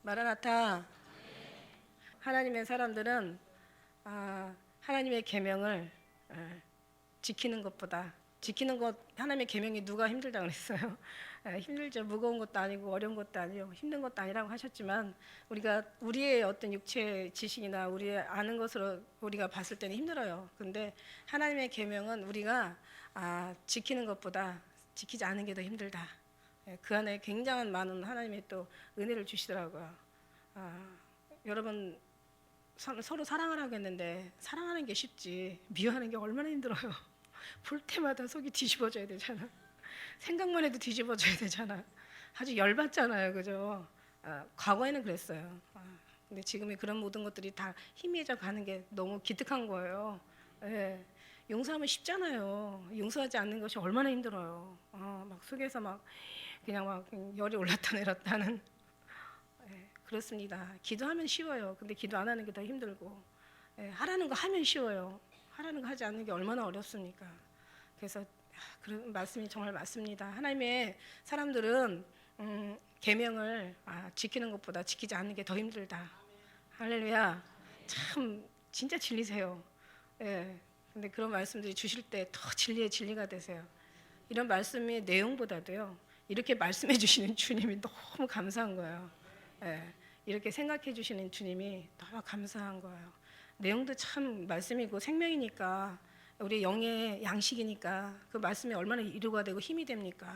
마라나타. 하나님의 사람들은 하나님의 계명을 지키는 것보다 지키는 것, 하나님의 계명이 누가 힘들다고 그랬어요? 힘들죠. 무거운 것도 아니고 어려운 것도 아니고 힘든 것도 아니라고 하셨지만 우리가 우리의 어떤 육체 지식이나 우리의 아는 것으로 우리가 봤을 때는 힘들어요. 근데 하나님의 계명은 우리가 지키는 것보다 지키지 않은 게 더 힘들다. 그 안에 굉장한 많은 하나님의 또 은혜를 주시더라고요. 여러분 서로 사랑을 하겠는데 사랑하는 게 쉽지 미워하는 게 얼마나 힘들어요. 볼 때마다 속이 뒤집어져야 되잖아. 생각만 해도 뒤집어져야 되잖아. 아주 열받잖아요, 그죠? 과거에는 그랬어요. 근데 지금의 그런 모든 것들이 다 희미해져 가는 게 너무 기특한 거예요. 예. 용서하면 쉽잖아요. 용서하지 않는 것이 얼마나 힘들어요. 막 속에서 막 그냥 막 열이 올랐다 내렸다는. 예, 그렇습니다. 기도하면 쉬워요. 근데 기도 안 하는 게 더 힘들고, 하라는 거 하면 쉬워요. 하라는 거 하지 않는 게 얼마나 어렵습니까? 그래서 그런 말씀이 정말 맞습니다. 하나님의 사람들은 계명을 지키는 것보다 지키지 않는 게 더 힘들다. 할렐루야. 참 진짜 진리세요. 예. 근데 그런 말씀들이 주실 때 더 진리의 진리가 되세요. 이런 말씀의 내용보다도요. 이렇게 말씀해 주시는 주님이 너무 감사한 거예요. 예. 이렇게 생각해 주시는 주님이 너무 감사한 거예요. 내용도 참 말씀이고 생명이니까 우리 영의 양식이니까 그 말씀이 얼마나 이루가 되고 힘이 됩니까?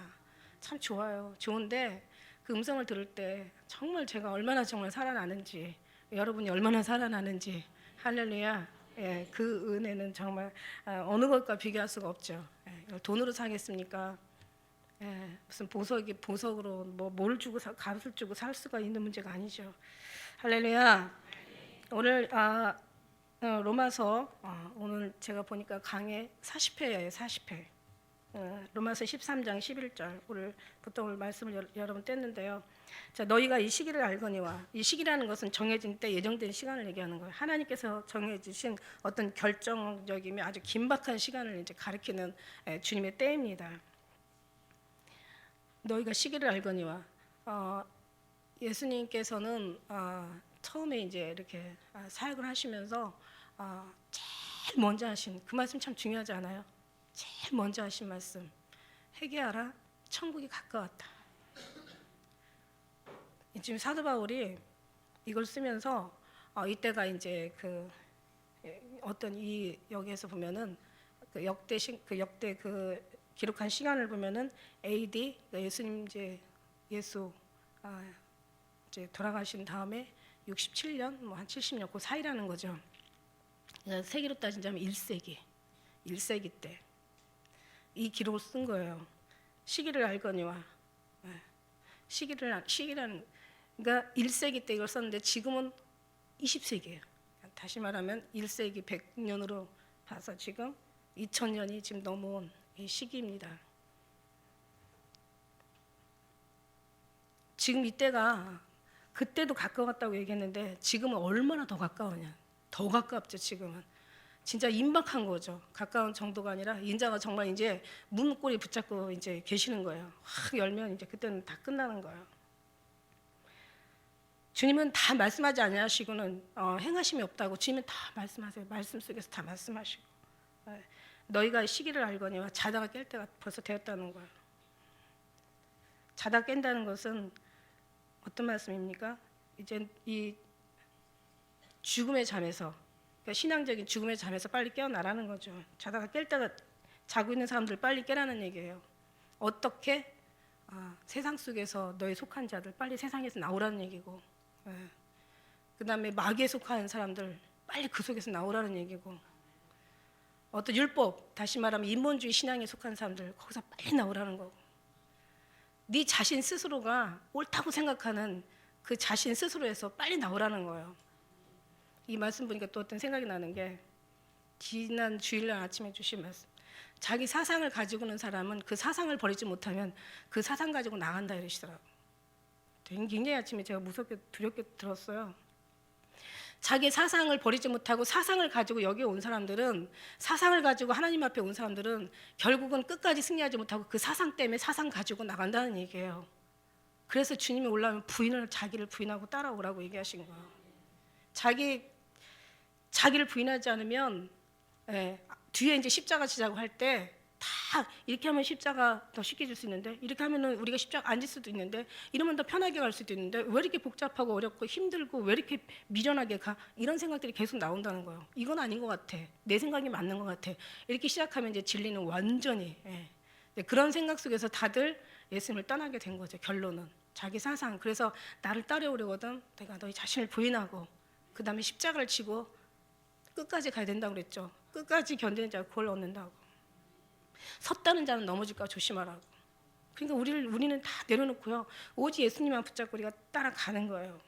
참 좋아요. 좋은데 그 음성을 들을 때 정말 제가 얼마나 정말 살아나는지, 여러분이 얼마나 살아나는지, 할렐루야. 예, 그 은혜는 정말 어느 것과 비교할 수가 없죠. 이걸 돈으로 사겠습니까? 무슨 보석으로 뭐 뭘 주고 값을 주고 살 수가 있는 문제가 아니죠. 할렐루야. 오늘 로마서 오늘 제가 보니까 강의 40회예요. 40회. 로마서 13장 11절 오늘부터 오늘 말씀을 여러분 뗐는데요. 자, 너희가 이 시기를 알거니와, 이 시기라는 것은 정해진 때 예정된 시간을 얘기하는 거예요. 하나님께서 정해주신 어떤 결정적이며 아주 긴박한 시간을 이제 가리키는 주님의 때입니다. 너희가 시기를 알거니와, 예수님께서는 처음에 이제 이렇게 사역을 하시면서 제일 먼저 하신 그 말씀 참 중요하지 않아요? 제일 먼저 하신 말씀, 회개하라, 천국이 가까웠다. 지금 사도 바울이 이걸 쓰면서 이때가 이제 그 어떤 이 여기에서 보면은 그 역대 기록한 시간을 보면은 AD, 예수님 이제 예수 이제 돌아가신 다음에 67년 뭐 한 70년 그 사이라는 거죠. 세기로 따진다면 1세기 때 이 기록을 쓴 거예요. 시기를 알거니와, 시기라는 그러니까 1세기 때 이걸 썼는데 지금은 20세기예요. 다시 말하면 1세기 100년으로 봐서 지금 2000년이 지금 넘어온 이 시기입니다. 지금 이때가 그때도 가까웠다고 얘기했는데 지금은 얼마나 더 가까우냐. 더 가깝죠. 지금은 진짜 임박한 거죠. 가까운 정도가 아니라 인자가 정말 이제 문고리 붙잡고 이제 계시는 거예요. 확 열면 이제 그때는 다 끝나는 거예요. 주님은 다 말씀하지 아니하시고는 행하심이 없다고. 주님은 다 말씀하세요. 말씀 속에서 다 말씀하시고. 너희가 시기를 알거니와, 자다가 깰 때가 벌써 되었다는 거예요. 자다 깬다는 것은 어떤 말씀입니까? 이제 이 죽음의 잠에서, 그러니까 신앙적인 죽음의 잠에서 빨리 깨어나라는 거죠. 자다가 깰 때가, 자고 있는 사람들 빨리 깨라는 얘기예요. 어떻게? 세상 속에서 너희 속한 자들 빨리 세상에서 나오라는 얘기고, 그 다음에 마귀에 속한 사람들 빨리 그 속에서 나오라는 얘기고, 어떤 율법, 다시 말하면 인본주의 신앙에 속한 사람들 거기서 빨리 나오라는 거고, 네 자신 스스로가 옳다고 생각하는 그 자신 스스로에서 빨리 나오라는 거예요. 이 말씀 보니까 또 어떤 생각이 나는 게, 지난 주일날 아침에 주신 말씀, 자기 사상을 가지고는 사람은 그 사상을 버리지 못하면 그 사상 가지고 나간다 이러시더라고요. 굉장히 아침에 제가 무섭게 두렵게 들었어요. 자기 사상을 버리지 못하고 사상을 가지고 여기에 온 사람들은, 사상을 가지고 하나님 앞에 온 사람들은 결국은 끝까지 승리하지 못하고 그 사상 때문에 사상 가지고 나간다는 얘기예요. 그래서 주님이 올라오면 자기를 부인하고 따라오라고 얘기하신 거예요. 자기를 부인하지 않으면 뒤에 이제 십자가 지자고 할 때 다 이렇게 하면 십자가 더 쉽게 질 수 있는데, 이렇게 하면은 우리가 십자가 앉을 수도 있는데, 이러면 더 편하게 갈 수도 있는데 왜 이렇게 복잡하고 어렵고 힘들고 왜 이렇게 미련하게 가? 이런 생각들이 계속 나온다는 거예요. 이건 아닌 것 같아. 내 생각이 맞는 것 같아. 이렇게 시작하면 이제 진리는 완전히 그런 생각 속에서 다들 예수님을 떠나게 된 거죠. 결론은 자기 사상. 그래서 나를 따라오려거든 내가 너희 자신을 부인하고 그 다음에 십자가를 지고 끝까지 가야 된다고 그랬죠. 끝까지 견디는 자가 그걸 얻는다고. 섰다는 자는 넘어질까 조심하라고. 그러니까 우리는 다 내려놓고요, 오직 예수님만 붙잡고 우리가 따라가는 거예요.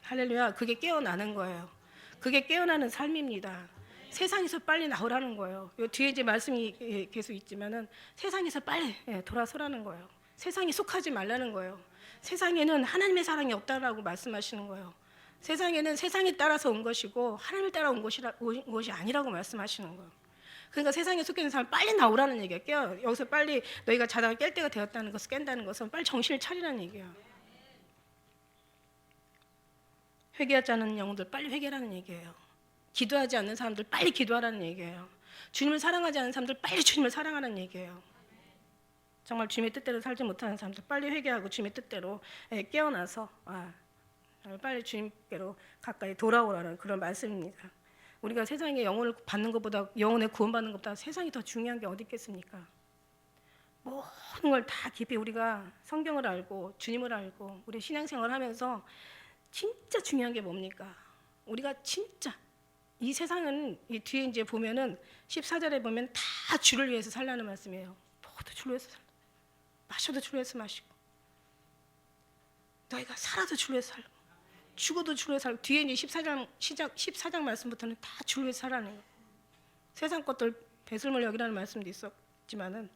할렐루야. 그게 깨어나는 거예요. 그게 깨어나는 삶입니다. 세상에서 빨리 나오라는 거예요. 요 뒤에 이제 말씀이 계속 있지만은 세상에서 빨리 돌아서라는 거예요. 세상에 속하지 말라는 거예요. 세상에는 하나님의 사랑이 없다라고 말씀하시는 거예요. 세상에는 세상에 따라서 온 것이고 하나님을 따라 온 것이 아니라고 말씀하시는 거예요. 그러니까 세상에 속해 있는 사람 빨리 나오라는 얘기예요. 여기서 빨리 너희가 자다가 깰 때가 되었다는 것을 깬다는 것은 빨리 정신을 차리라는 얘기예요. 회개하지 않는 영혼들 빨리 회개하라는 얘기예요. 기도하지 않는 사람들 빨리 기도하라는 얘기예요. 주님을 사랑하지 않는 사람들 빨리 주님을 사랑하라는 얘기예요. 정말 주님의 뜻대로 살지 못하는 사람들 빨리 회개하고 주님의 뜻대로 깨어나서 빨리 주님께로 가까이 돌아오라는 그런 말씀입니다. 우리가 세상에 영혼을 받는 것보다, 영혼에 구원받는 것보다 세상이 더 중요한 게 어디 있겠습니까? 모든 걸 다 깊이 우리가 성경을 알고 주님을 알고 우리 신앙생활을 하면서 진짜 중요한 게 뭡니까? 우리가 진짜 이 세상은 이 뒤에 이제 보면은 14절에 보면 다 주를 위해서 살라는 말씀이에요. 모두 주를 위해서 살라. 마셔도 주를 위해서 마시고, 너희가 살아도 주를 위해서 살고, 죽어도 주를 위해서 살고, 뒤에 이제 14장 말씀부터는 다 주를 위해서 살라는 거예요. 세상 것들 배설물 여기라는 말씀도 있었지만은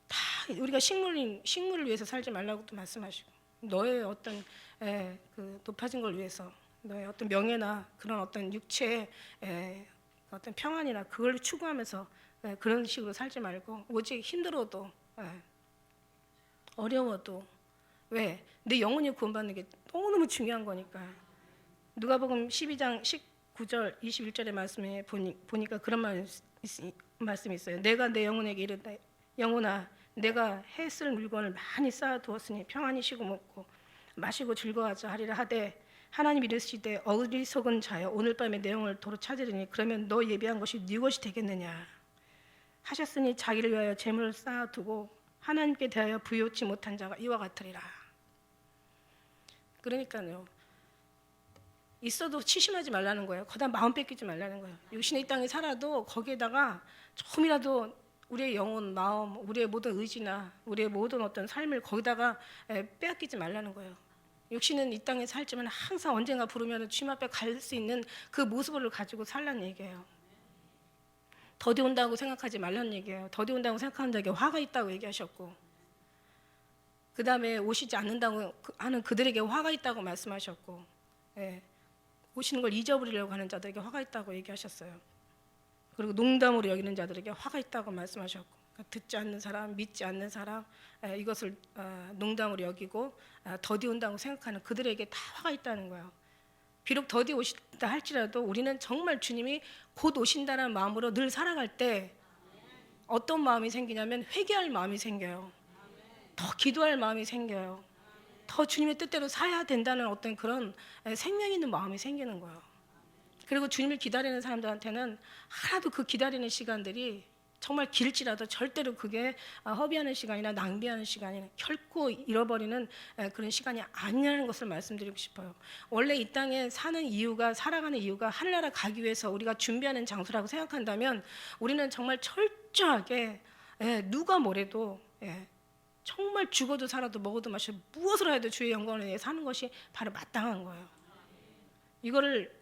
다 우리가 식물을 위해서 살지 말라고도 말씀하시고, 너의 어떤 그 높아진 걸 위해서, 너의 어떤 명예나 그런 어떤 육체의 어떤 평안이나 그걸 추구하면서 그런 식으로 살지 말고, 오직 힘들어도 어려워도, 왜? 내 영혼이 구원받는 게 너무너무 중요한 거니까. 누가복음 12장 19절 21절의 말씀에 보니까 그런 말씀이 있어요. 내가 내 영혼에게 이르다, 영혼아 내가 해쓸 물건을 많이 쌓아두었으니 평안히 쉬고 먹고 마시고 즐거워하자 하리라 하되, 하나님 이르시되 어리석은 자여 오늘 밤에 내 영혼을 도로 찾으리니 그러면 너 예비한 것이 네 것이 되겠느냐 하셨으니 자기를 위하여 재물을 쌓아두고 하나님께 대하여 부요치 못한 자가 이와 같으리라. 그러니까요, 있어도 치심하지 말라는 거예요. 거기다 마음 뺏기지 말라는 거예요. 육신의 땅에 살아도 거기에다가 조금이라도 우리의 영혼, 마음, 우리의 모든 의지나 우리의 모든 어떤 삶을 거기다가 빼앗기지 말라는 거예요. 육신은 이 땅에 살지만 항상 언젠가 부르면 주님 앞에 갈 수 있는 그 모습을 가지고 살라는 얘기예요. 더디 온다고 생각하지 말라는 얘기예요. 더디 온다고 생각하는 자에게 화가 있다고 얘기하셨고, 그 다음에 오시지 않는다고 하는 그들에게 화가 있다고 말씀하셨고, 오시는 걸 잊어버리려고 하는 자들에게 화가 있다고 얘기하셨어요. 그리고 농담으로 여기는 자들에게 화가 있다고 말씀하셨고, 그러니까 듣지 않는 사람, 믿지 않는 사람, 이것을 농담으로 여기고 더디 온다고 생각하는 그들에게 다 화가 있다는 거예요. 비록 더디 오신다 할지라도 우리는 정말 주님이 곧 오신다는 마음으로 늘 살아갈 때 어떤 마음이 생기냐면 회개할 마음이 생겨요. 더 기도할 마음이 생겨요. 더 주님의 뜻대로 살아야 된다는 어떤 그런 생명 있는 마음이 생기는 거예요. 그리고 주님을 기다리는 사람들한테는 하나도 그 기다리는 시간들이 정말 길지라도 절대로 그게 허비하는 시간이나 낭비하는 시간이나 결코 잃어버리는 그런 시간이 아니라는 것을 말씀드리고 싶어요. 원래 이 땅에 사는 이유가, 살아가는 이유가 하늘나라 가기 위해서 우리가 준비하는 장소라고 생각한다면 우리는 정말 철저하게 누가 뭐래도 정말 죽어도 살아도 먹어도 마셔도 무엇을 해도 주의 영광을 위해 사는 것이 바로 마땅한 거예요. 이거를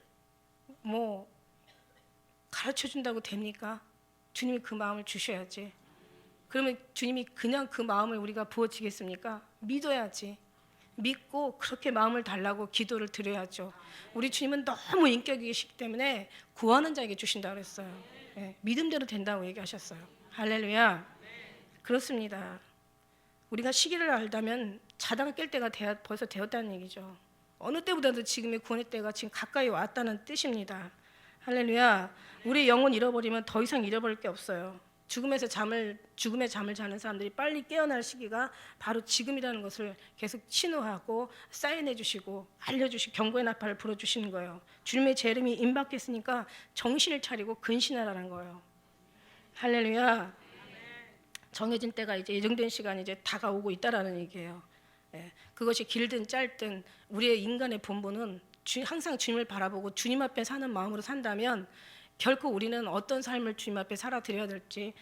뭐 가르쳐 준다고 됩니까? 주님이 그 마음을 주셔야지. 그러면 주님이 그냥 그 마음을 우리가 부어지겠습니까? 믿어야지. 믿고 그렇게 마음을 달라고 기도를 드려야죠. 우리 주님은 너무 인격이 계시기 때문에 구하는 자에게 주신다고 그랬어요. 믿음대로 된다고 얘기하셨어요. 할렐루야. 그렇습니다. 우리가 시기를 알다면 자다가 깰 때가 벌써 되었다는 얘기죠. 어느 때보다도 지금의 구원의 때가 지금 가까이 왔다는 뜻입니다. 할렐루야. 우리 영혼 잃어버리면 더 이상 잃어버릴 게 없어요. 죽음의 잠을 자는 사람들이 빨리 깨어날 시기가 바로 지금이라는 것을 계속 신호하고 사인해 주시고 알려주시고 경고의 나팔을 불어주시는 거예요. 주님의 제 이름이 임박했으니까 정신을 차리고 근신하라는 거예요. 할렐루야. 정해진 때가 이제 예정된 시간이 이제 다가오고 있다라는 얘기예요. 그것이 길든 짧든 우리의 인간의 본분은 항상 주님을 바라보고 주님 앞에 사는 마음으로 산다면 결코 우리는 어떤 삶을 주님 앞에 살아드려야 될지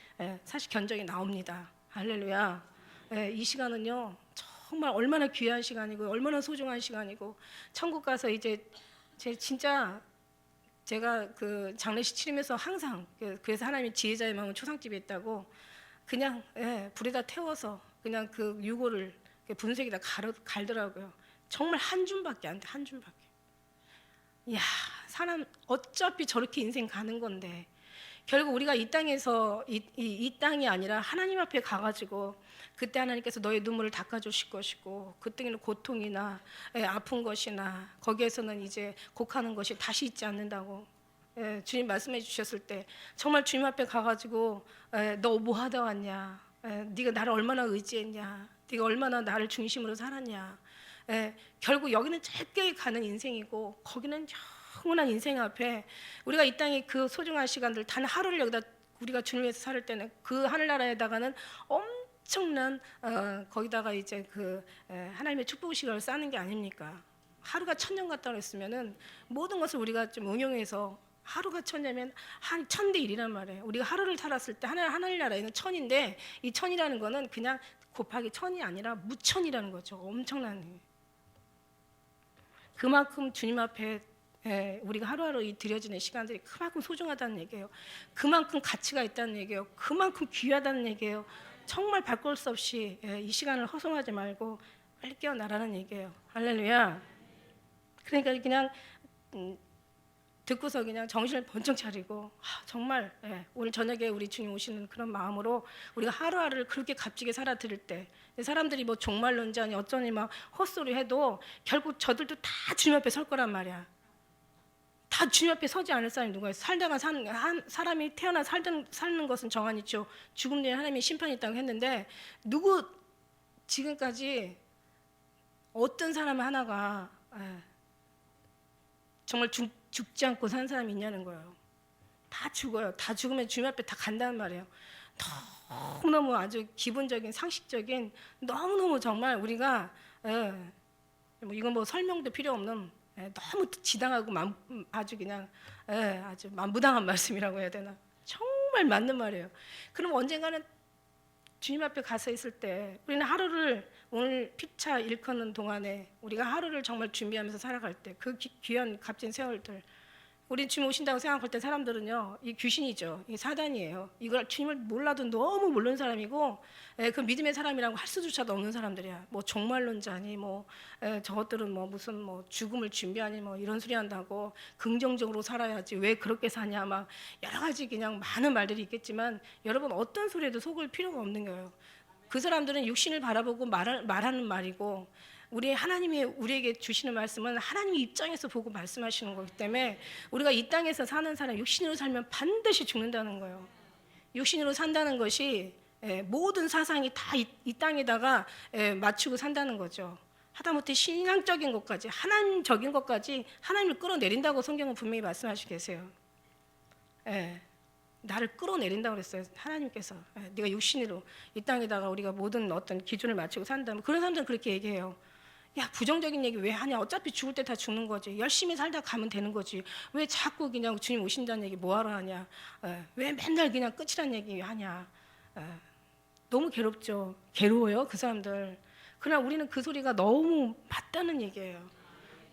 사실 견적이 나옵니다. 할렐루야. 이 시간은요 정말 얼마나 귀한 시간이고 얼마나 소중한 시간이고 천국 가서 이제 제가 그 장례식 치르면서 항상 그래서 하나님이 지혜자의 마음은 초상집에 있다고 그냥 불에다 태워서 그냥 그 유골을 분쇄기다 갈더라고요. 정말 한 줌밖에 안 돼. 한 줌밖에. 야, 사람 어차피 저렇게 인생 가는 건데 결국 우리가 이 땅에서 이 땅이 아니라 하나님 앞에 가가지고 그때 하나님께서 너의 눈물을 닦아주실 것이고 그때는 고통이나 아픈 것이나 거기에서는 이제 곡하는 것이 다시 있지 않는다고 주님 말씀해 주셨을 때 정말 주님 앞에 가가지고 너 뭐 하다 왔냐, 네가 나를 얼마나 의지했냐, 네가 얼마나 나를 중심으로 살았냐. 결국 여기는 짧게 가는 인생이고 거기는 영원한 인생 앞에 우리가 이 땅의 그 소중한 시간들 단 하루를 여기다 우리가 주님 위해서 살 때는 그 하늘나라에다가는 엄청난 거기다가 이제 그 하나님의 축복 시간을 쌓는 게 아닙니까? 하루가 천년 같다 그랬으면은 모든 것을 우리가 좀 응용해서 하루가 천년이면 한 1000대 1이란 말이에요. 우리가 하루를 살았을 때 하늘나라에는 1000인데 이 1000이라는 거는 그냥 곱하기 1000이 아니라 무천이라는 거죠. 엄청난 그만큼 주님 앞에 우리가 하루하루 이 드려지는 시간들이 그만큼 소중하다는 얘기예요. 그만큼 가치가 있다는 얘기예요. 그만큼 귀하다는 얘기예요. 정말 바꿀 수 없이 이 시간을 허송하지 말고 빨리 깨어나라는 얘기예요. 할렐루야. 그러니까 그냥 듣고서 그냥 정신을 번쩍 차리고 정말 오늘 저녁에 우리 주님 오시는 그런 마음으로 우리가 하루하루를 그렇게 값지게 살아드릴 때 사람들이 뭐 종말론자니 어쩌니 막 헛소리 해도 결국 저들도 다 주님 앞에 설 거란 말이야. 다 주님 앞에 서지 않을 사람이 누가 있어? 살다가 사람이 태어나 사는 것은 정한 있죠. 죽음 뒤에 하나님의 심판이 있다고 했는데 누구 지금까지 어떤 사람 하나가 정말 죽지 않고 산 사람이 있냐는 거예요. 다 죽어요. 다 죽으면 주님 앞에 다 간다는 말이에요. 너무너무 아주 기본적인 상식적인 너무너무 정말 우리가 뭐 이건 뭐 설명도 필요 없는 너무 지당하고 아주 그냥 아주 만부당한 말씀이라고 해야 되나? 정말 맞는 말이에요. 그럼 언젠가는 주님 앞에 가서 있을 때 우리는 하루를 오늘 피차 일컫는 동안에 우리가 하루를 정말 준비하면서 살아갈 때 그 귀한 값진 세월들 우리 주님 오신다고 생각할 때 사람들은요 이 귀신이죠. 이 사단이에요. 이걸 주님을 몰라도 너무 모르는 사람이고 그 믿음의 사람이라고 할 수조차도 없는 사람들이야. 뭐 종말론자니 뭐 저것들은 뭐 무슨 뭐 죽음을 준비하니 뭐 이런 소리 한다고 긍정적으로 살아야지 왜 그렇게 사냐 막 여러 가지 그냥 많은 말들이 있겠지만 여러분 어떤 소리에도 속을 필요가 없는 거예요. 그 사람들은 육신을 바라보고 말하는 말이고 우리 하나님이 우리에게 주시는 말씀은 하나님 입장에서 보고 말씀하시는 거기 때문에 우리가 이 땅에서 사는 사람 육신으로 살면 반드시 죽는다는 거예요. 육신으로 산다는 것이 모든 사상이 다 이 땅에다가 맞추고 산다는 거죠. 하다못해 신앙적인 것까지 하나님적인 것까지 하나님을 끌어내린다고 성경은 분명히 말씀하시고 계세요. 나를 끌어내린다고 그랬어요. 하나님께서 네가 육신으로 이 땅에다가 우리가 모든 어떤 기준을 맞추고 산다면 그런 사람들은 그렇게 얘기해요. 야 부정적인 얘기 왜 하냐? 어차피 죽을 때 다 죽는 거지. 열심히 살다 가면 되는 거지. 왜 자꾸 그냥 주님 오신다는 얘기 뭐하러 하냐? 왜 맨날 그냥 끝이란 얘기 하냐? 너무 괴롭죠. 괴로워요 그 사람들. 그러나 우리는 그 소리가 너무 맞다는 얘기예요.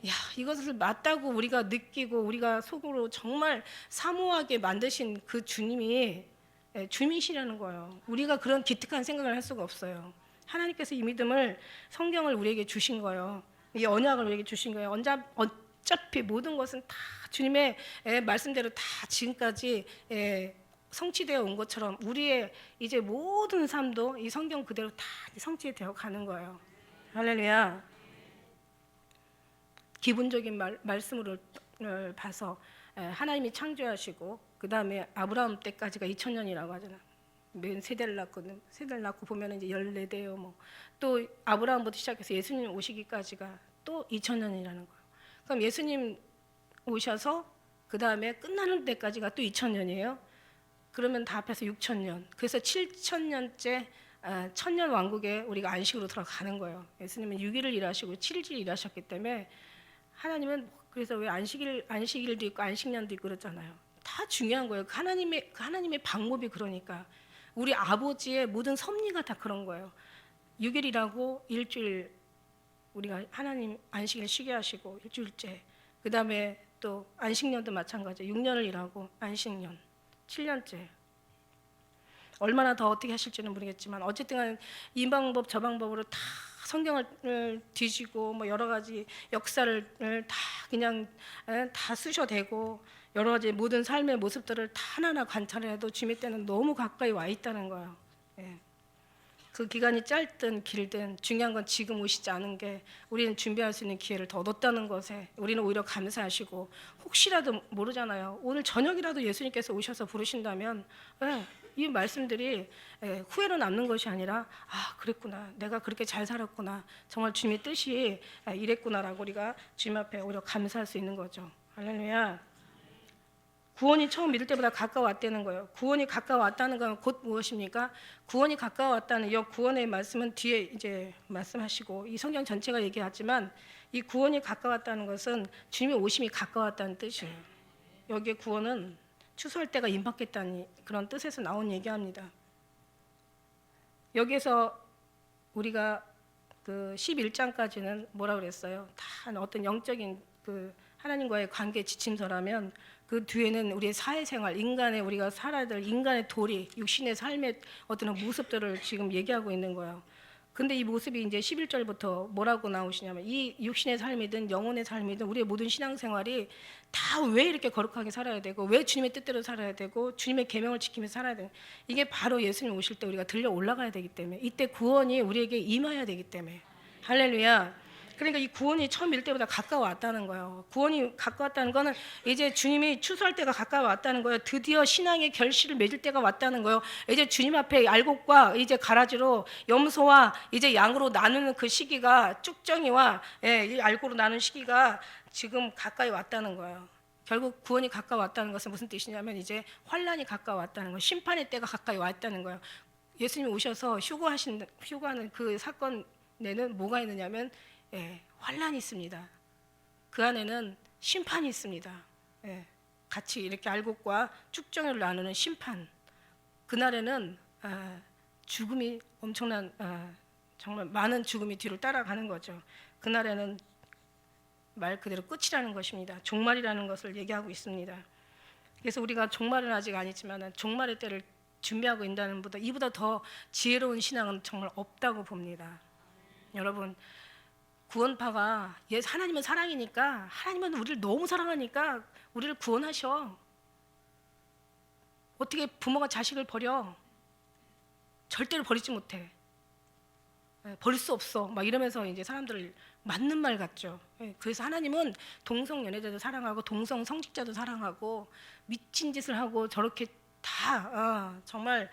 야 이것을 맞다고 우리가 느끼고 우리가 속으로 정말 사모하게 만드신 그 주님이 주님이시라는 거예요. 우리가 그런 기특한 생각을 할 수가 없어요. 하나님께서 이 믿음을 성경을 우리에게 주신 거예요. 이 언약을 우리에게 주신 거예요. 어차피 모든 것은 다 주님의 말씀대로 다 지금까지 성취되어 온 것처럼 우리의 이제 모든 삶도 이 성경 그대로 다 성취되어 가는 거예요. 할렐루야. 기본적인 말씀으로 봐서 하나님이 창조하시고 그 다음에 아브라함 때까지가 2000년이라고 하잖아요. 맨 세대를 낳고 보면 이제 14대요. 뭐 또 아브라함부터 시작해서 예수님 오시기까지가 또 2000년이라는 거예요. 그럼 예수님 오셔서 그 다음에 끝나는 때까지가 또 2000년이에요. 그러면 다 합해서 6000년. 그래서 7000년째 천년 왕국에 우리가 안식으로 들어가는 거예요. 예수님은 6일을 일하시고 7일 일하셨기 때문에 하나님은 그래서 왜 안식일도 있고 안식년도 있고 그렇잖아요. 다 중요한 거예요. 하나님의 방법이 그러니까 우리 아버지의 모든 섭리가 다 그런 거예요. 6일이라고 일주일 우리가 하나님 안식일 쉬게 하시고 일주일째. 그 다음에 또 안식년도 마찬가지. 6년을 일하고 안식년 7년째. 얼마나 더 어떻게 하실지는 모르겠지만 어쨌든 이 방법 저 방법으로 다 성경을 뒤지고 뭐 여러 가지 역사를 다 그냥 다 쓰셔대고 여러 가지 모든 삶의 모습들을 다 하나하나 관찰해도 주님 때는 너무 가까이 와 있다는 거예요. 예. 그 기간이 짧든 길든 중요한 건 지금 오시지 않은 게 우리는 준비할 수 있는 기회를 더 얻었다는 것에 우리는 오히려 감사하시고 혹시라도 모르잖아요. 오늘 저녁이라도 예수님께서 오셔서 부르신다면 이 말씀들이 후회로 남는 것이 아니라 아 그랬구나 내가 그렇게 잘 살았구나 정말 주님의 뜻이 이랬구나라고 우리가 주님 앞에 오히려 감사할 수 있는 거죠. 할렐루야. 구원이 처음 믿을 때보다 가까워왔다는 거예요. 구원이 가까워왔다는 건 곧 무엇입니까? 구원이 가까워왔다는 이 구원의 말씀은 뒤에 이제 말씀하시고 이 성경 전체가 얘기하지만 이 구원이 가까웠다는 것은 주님의 오심이 가까웠다는 뜻이에요. 여기에 구원은 추수할 때가 임박했다는 그런 뜻에서 나온 얘기합니다. 여기에서 우리가 그 11장까지는 뭐라 그랬어요? 다 어떤 영적인 그 하나님과의 관계 지침서라면 그 뒤에는 우리의 사회생활, 인간의 우리가 살아야 될 인간의 도리, 육신의 삶의 어떤 모습들을 지금 얘기하고 있는 거예요. 근데 이 모습이 이제 11절부터 뭐라고 나오시냐면 이 육신의 삶이든 영혼의 삶이든 우리의 모든 신앙생활이 다 왜 이렇게 거룩하게 살아야 되고 왜 주님의 뜻대로 살아야 되고 주님의 계명을 지키면서 살아야 되고 이게 바로 예수님 오실 때 우리가 들려 올라가야 되기 때문에 이때 구원이 우리에게 임해야 되기 때문에 할렐루야. 그러니까 이 구원이 처음 믿을 때보다 가까워왔다는 거예요. 구원이 가까웠다는 거는 이제 주님이 추수할 때가 가까워왔다는 거예요. 드디어 신앙의 결실을 맺을 때가 왔다는 거예요. 이제 주님 앞에 알곡과 이제 가라지로 염소와 이제 양으로 나누는 그 시기가 쭉정이와 이 알곡으로 나누는 시기가 지금 가까이 왔다는 거예요. 결국 구원이 가까웠다는 것은 무슨 뜻이냐면 이제 환란이 가까웠다는 거예요. 심판의 때가 가까이 왔다는 거예요. 예수님이 오셔서 휴거하는 그 사건에는 뭐가 있느냐면 환란이 있습니다. 그 안에는 심판이 있습니다. 같이 이렇게 알곡과 쭉정이를 나누는 심판. 그날에는 죽음이 엄청난 정말 많은 죽음이 뒤를 따라가는 거죠. 그날에는 말 그대로 끝이라는 것입니다. 종말이라는 것을 얘기하고 있습니다. 그래서 우리가 종말은 아직 아니지만 종말의 때를 준비하고 있다는 보다 이보다 더 지혜로운 신앙은 정말 없다고 봅니다. 여러분 구원파가 하나님은 사랑이니까 하나님은 우리를 너무 사랑하니까 우리를 구원하셔. 어떻게 부모가 자식을 버려? 절대로 버리지 못해. 버릴 수 없어. 막 이러면서 이제 사람들을 맞는 말 같죠. 그래서 하나님은 동성 연애자도 사랑하고 동성 성직자도 사랑하고 미친 짓을 하고 저렇게 다 정말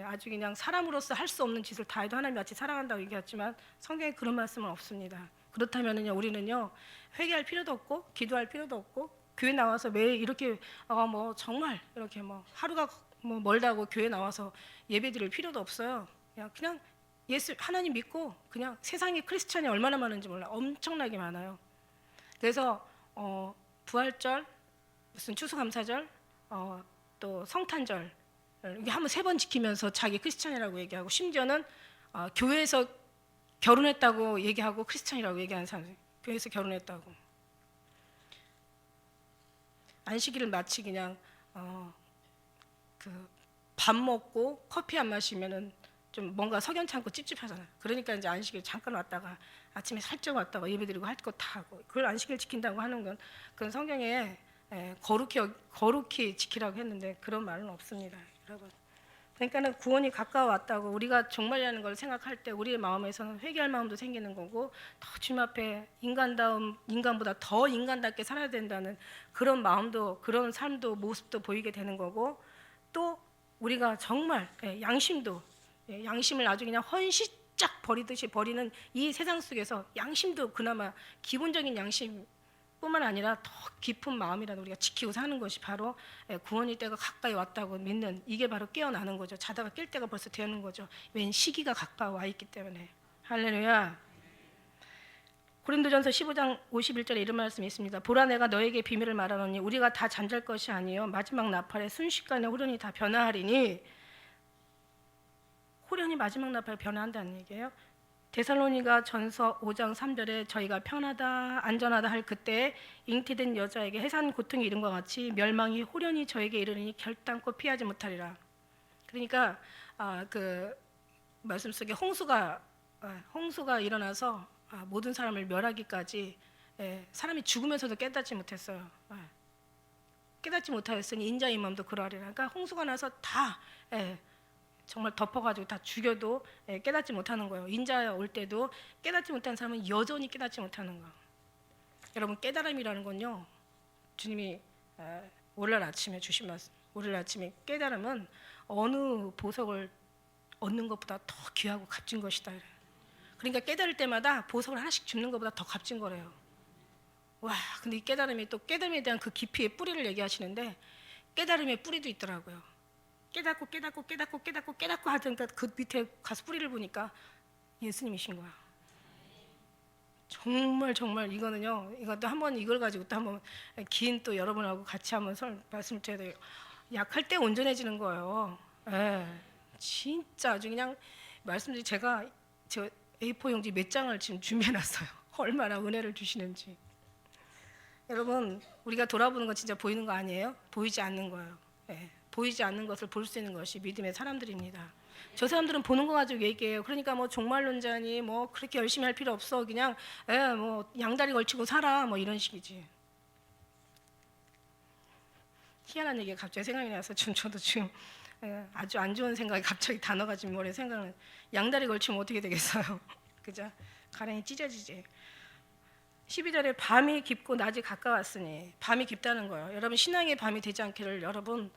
아주 그냥 사람으로서 할 수 없는 짓을 다 해도 하나님 같이 사랑한다고 얘기했지만 성경에 그런 말씀은 없습니다. 그렇다면은요 우리는요 회개할 필요도 없고 기도할 필요도 없고 교회 나와서 매일 이렇게 뭐 정말 이렇게 뭐 하루가 뭐 멀다고 교회 나와서 예배드릴 필요도 없어요. 그냥 예수 하나님 믿고 그냥 세상에 크리스찬이 얼마나 많은지 몰라. 엄청나게 많아요. 그래서 부활절 무슨 추수감사절 또 성탄절 이게 한번 3번 지키면서 자기 크리스찬이라고 얘기하고 심지어는 교회에서 결혼했다고 얘기하고 크리스찬이라고 얘기하는 사람들 교회에서 결혼했다고 안식일을 마치 그냥 그 밥 먹고 커피 안 마시면은 좀 뭔가 석연치 않고 찝찝하잖아요. 그러니까 이제 안식일 잠깐 왔다가 아침에 살짝 왔다가 예배드리고 할 거 다 하고 그걸 안식일 지킨다고 하는 건 그건 성경에 거룩히 지키라고 했는데 그런 말은 없습니다, 여러분. 그러니까는 구원이 가까워왔다고 우리가 종말이라는 걸 생각할 때 우리의 마음에서는 회개할 마음도 생기는 거고, 더 주님 앞에 인간보다 더 인간답게 살아야 된다는 그런 마음도, 그런 삶도, 모습도 보이게 되는 거고, 또 우리가 정말 양심을 아주 그냥 헌시짝 버리듯이 버리는 이 세상 속에서 양심도 그나마 기본적인 양심뿐만 아니라 더 깊은 마음이라도 우리가 지키고 사는 것이 바로 구원의 때가 가까이 왔다고 믿는, 이게 바로 깨어나는 거죠. 자다가 깰 때가 벌써 되는 거죠. 웬 시기가 가까워 와 있기 때문에. 할렐루야. 고린도전서 15장 51절에 이런 말씀이 있습니다. 보라, 내가 너에게 비밀을 말하노니 우리가 다 잠잘 것이 아니요 마지막 나팔에 순식간에 호련히 다 변화하리니. 호련히 마지막 나팔에 변화한다는 얘기예요. 데살로니가 전서 5장 3절에 저희가 편하다 안전하다 할 그때 잉태된 여자에게 해산 고통이 이른과 같이 멸망이 호련히 저에게 이르니 결단코 피하지 못하리라. 그러니까 그 말씀 속에 홍수가 일어나서 모든 사람을 멸하기까지 사람이 죽으면서도 깨닫지 못했어요. 깨닫지 못하였으니 인자의 마음도 그러하리라. 그러니까 홍수가 나서 다 정말 덮어가지고 다 죽여도 깨닫지 못하는 거예요. 인자 올 때도 깨닫지 못하는 사람은 여전히 깨닫지 못하는 거예요. 여러분, 깨달음이라는 건요, 주님이 오늘 아침에 주신 말씀, 오늘 아침에 깨달음은 어느 보석을 얻는 것보다 더 귀하고 값진 것이다. 그러니까 깨달을 때마다 보석을 하나씩 줍는 것보다 더 값진 거래요. 와, 근데 이 깨달음이 또 깨달음에 대한 그 깊이의 뿌리를 얘기하시는데, 깨달음의 뿌리도 있더라고요. 깨닫고 하니까 그 밑에 가서 뿌리를 보니까 예수님이신 거야. 정말 이거는요, 이것도 한번 이걸 가지고 또 한번 긴 또 여러분하고 같이 한번 말씀을 드려야 돼요. 약할 때 온전해지는 거예요. 진짜 아주 그냥 말씀드리, 제가 저 A4 용지 몇 장을 지금 준비해놨어요. 얼마나 은혜를 주시는지. 여러분, 우리가 돌아보는 건 진짜 보이는 거 아니에요? 보이지 않는 거예요. 보이지 않는 것을 볼 수 있는 것이 믿음의 사람들입니다. 저 사람들은 보는 거 가지고 얘기해요. 그러니까 뭐 종말론자니 뭐 그렇게 열심히 할 필요 없어. 그냥 뭐 양다리 걸치고 살아. 뭐 이런 식이지. 희한한 얘기가 갑자기 생각이 나서 저도 지금 아주 안 좋은 생각이 갑자기 단어가 지금 머리에 생각나는. 양다리 걸치면 어떻게 되겠어요? 그죠? 가랑이 찢어지지. 12절에 밤이 깊고 낮이 가까웠으니, 밤이 깊다는 거예요. 여러분, 신앙의 밤이 되지 않기를 여러분,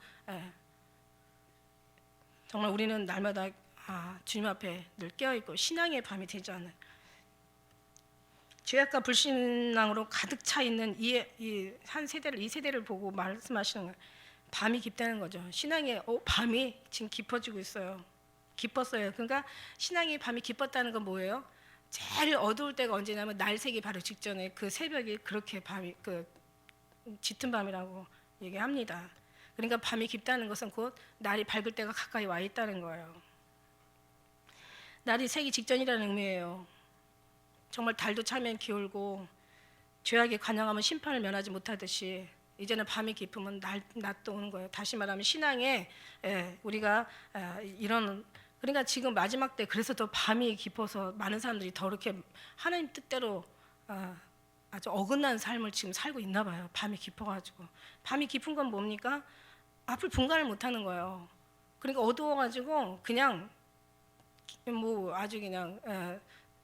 정말 우리는 날마다 주님 앞에 늘 깨어있고 신앙의 밤이 되지 않는, 죄악과 불신앙으로 가득 차 있는 이 세대를 보고 말씀하시는 거예요. 밤이 깊다는 거죠. 신앙의 밤이 지금 깊어지고 있어요. 깊었어요. 그러니까 신앙의 밤이 깊었다는 건 뭐예요? 제일 어두울 때가 언제냐면 날새기 바로 직전에 그 새벽이 그렇게 밤이 짙은 밤이라고 얘기합니다. 그러니까 밤이 깊다는 것은 곧 날이 밝을 때가 가까이 와 있다는 거예요. 날이 새기 직전이라는 의미예요. 정말 달도 차면 기울고 죄악에 관영하면 심판을 면하지 못하듯이 이제는 밤이 깊으면 낮도 오는 거예요. 다시 말하면 신앙에 우리가 이런, 그러니까 지금 마지막 때 그래서 더 밤이 깊어서 많은 사람들이 더 이렇게 하나님 뜻대로 아주 어긋난 삶을 지금 살고 있나 봐요. 밤이 깊어가지고. 밤이 깊은 건 뭡니까? 앞을 분간을 못하는 거예요. 그러니까 어두워가지고 그냥 뭐 아주 그냥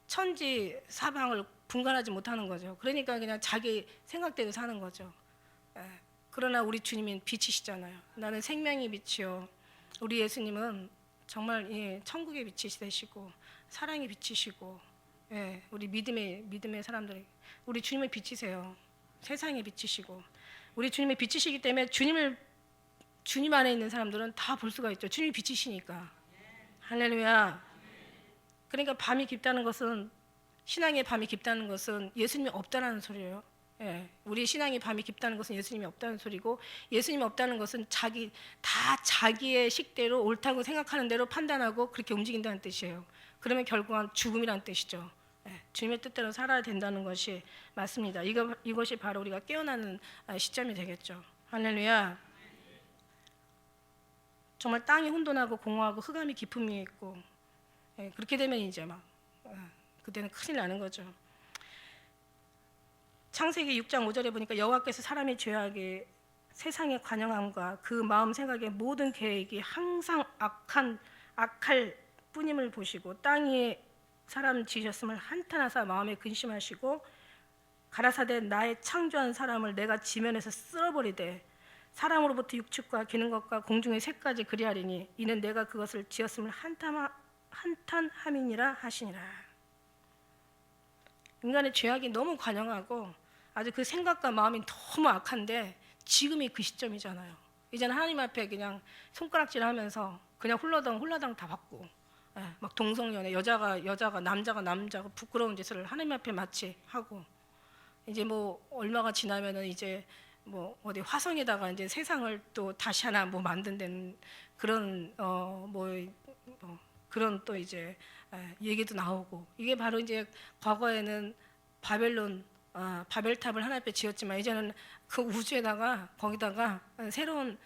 천지 사방을 분간하지 못하는 거죠. 그러니까 그냥 자기 생각대로 사는 거죠. 그러나 우리 주님은 빛이시잖아요. 나는 생명의 빛이요. 우리 예수님은 정말 천국의 빛이 되시고 사랑의 빛이시고, 우리 믿음의 사람들, 우리 주님의 빛이세요. 세상의 빛이시고 우리 주님의 빛이시기 때문에 주님 안에 있는 사람들은 다 볼 수가 있죠. 주님이 빛이시니까. 할렐루야. 그러니까 밤이 깊다는 것은, 신앙의 밤이 깊다는 것은 예수님이 없다라는 소리예요. 우리 신앙의 밤이 깊다는 것은 예수님이 없다는 소리고, 예수님이 없다는 것은 자기의 식대로 옳다고 생각하는 대로 판단하고 그렇게 움직인다는 뜻이에요. 그러면 결국은 죽음이라는 뜻이죠. 주님의 뜻대로 살아야 된다는 것이 맞습니다. 이것이 바로 우리가 깨어나는 시점이 되겠죠. 할렐루야. 정말 땅이 혼돈하고 공허하고 흑암이 깊음이 있고, 그렇게 되면 이제 그때는 큰일 나는 거죠. 창세기 6장 5절에 보니까 여호와께서 사람의 죄악에 세상의 관영함과 그 마음 생각의 모든 계획이 항상 악할 뿐임을 보시고 땅 위에 사람 지으셨음을 한탄하사 마음에 근심하시고 가라사대 나의 창조한 사람을 내가 지면에서 쓸어버리되 사람으로부터 육축과 기는 것과 공중의 새까지 그리하리니 이는 내가 그것을 지었음을 한탄함이니라 하시니라. 인간의 죄악이 너무 관영하고 아주 그 생각과 마음이 너무 악한데 지금이 그 시점이잖아요. 이제는 하나님 앞에 그냥 손가락질하면서 그냥 홀라당 다 받고, 막 동성연애 여자가 남자가 부끄러운 짓을 하나님 앞에 마치 하고, 이제 뭐 얼마가 지나면은 이제 뭐 어디 화성에다가 이제 세상을 또 다시 하나 뭐 만든다는 그런 그런 또 이제 얘기도 나오고, 이게 바로 이제 과거에는 바벨탑을 하나님 앞에 지었지만 이제는 그 우주에다가 거기다가 새로운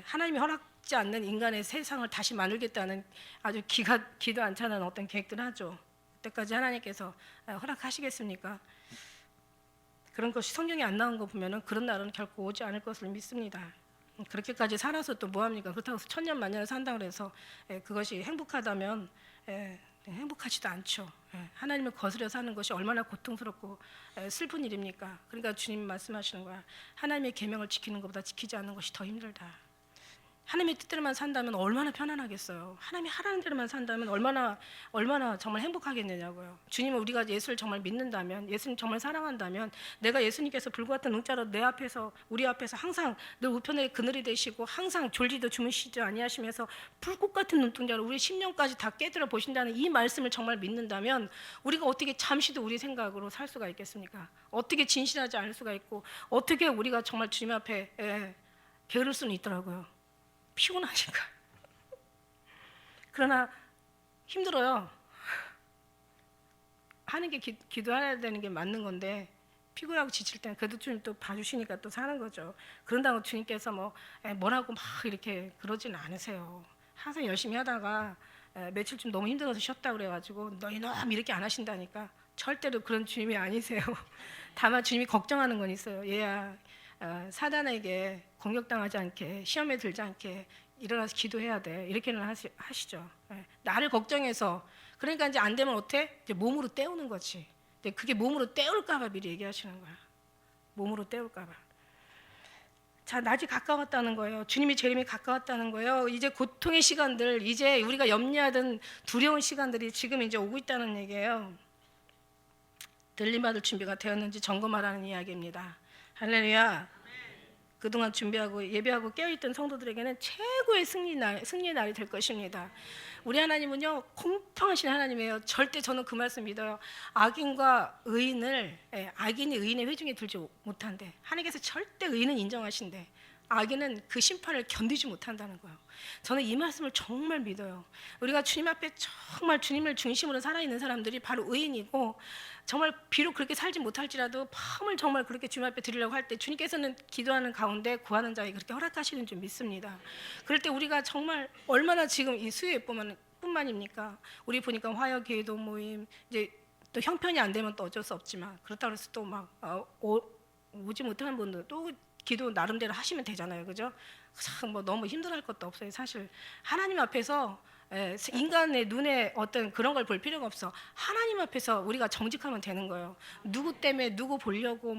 하나님이 허락지 않는 인간의 세상을 다시 만들겠다는 아주 기도 안 차는 어떤 계획들을 하죠. 그때까지 하나님께서 허락하시겠습니까? 그런 것이 성경에 안 나온 거 보면은 그런 날은 결코 오지 않을 것을 믿습니다. 그렇게까지 살아서 또 뭐합니까? 그렇다고 해서 천년 만년을 산다고 해서 그것이 행복하다면 행복하지도 않죠. 하나님을 거스려 사는 것이 얼마나 고통스럽고 슬픈 일입니까? 그러니까 주님 말씀하시는 거야. 하나님의 계명을 지키는 것보다 지키지 않는 것이 더 힘들다. 하나님의 뜻대로만 산다면 얼마나 편안하겠어요. 하나님이 하라는 대로만 산다면 얼마나 정말 행복하겠느냐고요. 주님은 우리가 예수를 정말 믿는다면, 예수님 정말 사랑한다면, 내가 예수님께서 불과 같은 눈자로 우리 앞에서 항상 늘 우편의 그늘이 되시고 항상 졸지도 주무시지 아니하시면서 불꽃 같은 눈동자로 우리 심령까지 다 깨뜨려 보신다는 이 말씀을 정말 믿는다면 우리가 어떻게 잠시도 우리 생각으로 살 수가 있겠습니까? 어떻게 진실하지 않을 수가 있고 어떻게 우리가 정말 주님 앞에 게으를 수는 있더라고요. 피곤하니까. 그러나 힘들어요. 하는 게 기도해야 되는 게 맞는 건데 피곤하고 지칠 때는 그래도 주님 또 봐주시니까 또 사는 거죠. 그런다고 주님께서 뭐라고 막 이렇게 그러지는 않으세요. 항상 열심히 하다가 며칠 좀 너무 힘들어서 쉬었다 그래가지고 너희 이렇게 안 하신다니까. 절대로 그런 주님이 아니세요. 다만 주님이 걱정하는 건 있어요. 얘야, 사단에게 공격당하지 않게, 시험에 들지 않게 일어나서 기도해야 돼. 이렇게는 하시죠. 나를 걱정해서. 그러니까 이제 안 되면 어때? 이제 몸으로 때우는 거지. 근데 그게 몸으로 때울까봐 미리 얘기하시는 거야. 몸으로 때울까봐. 자, 낮이 가까웠다는 거예요. 주님이 재림이 가까웠다는 거예요. 이제 고통의 시간들, 이제 우리가 염려하던 두려운 시간들이 지금 이제 오고 있다는 얘기예요. 들림받을 준비가 되었는지 점검하라는 이야기입니다. 할렐루야. 그동안 준비하고 예배하고 깨어있던 성도들에게는 최고의 승리의 날이 될 것입니다. 우리 하나님은요, 공평하신 하나님이에요. 절대 저는 그 말씀 믿어요. 악인이 의인의 회중에 들지 못한대. 하나님께서 절대 의인은 인정하신대. 악인은 그 심판을 견디지 못한다는 거예요. 저는 이 말씀을 정말 믿어요. 우리가 주님 앞에 정말 주님을 중심으로 살아있는 사람들이 바로 의인이고, 정말 비록 그렇게 살지 못할지라도 마음을 정말 그렇게 주님 앞에 드리려고 할 때 주님께서는 기도하는 가운데 구하는 자에게 그렇게 허락하시는 줄 믿습니다. 그럴 때 우리가 정말 얼마나 지금 이 수요예뿐만입니까? 우리 보니까 화요기도 모임, 이제 또 형편이 안 되면 또 어쩔 수 없지만, 그렇다고 해서 또 막 오지 못하는 분들 또 기도 나름대로 하시면 되잖아요, 그죠? 참 뭐 너무 힘들어할 것도 없어요. 사실 하나님 앞에서 인간의 눈에 어떤 그런 걸 볼 필요가 없어. 하나님 앞에서 우리가 정직하면 되는 거예요. 누구 때문에 누구 보려고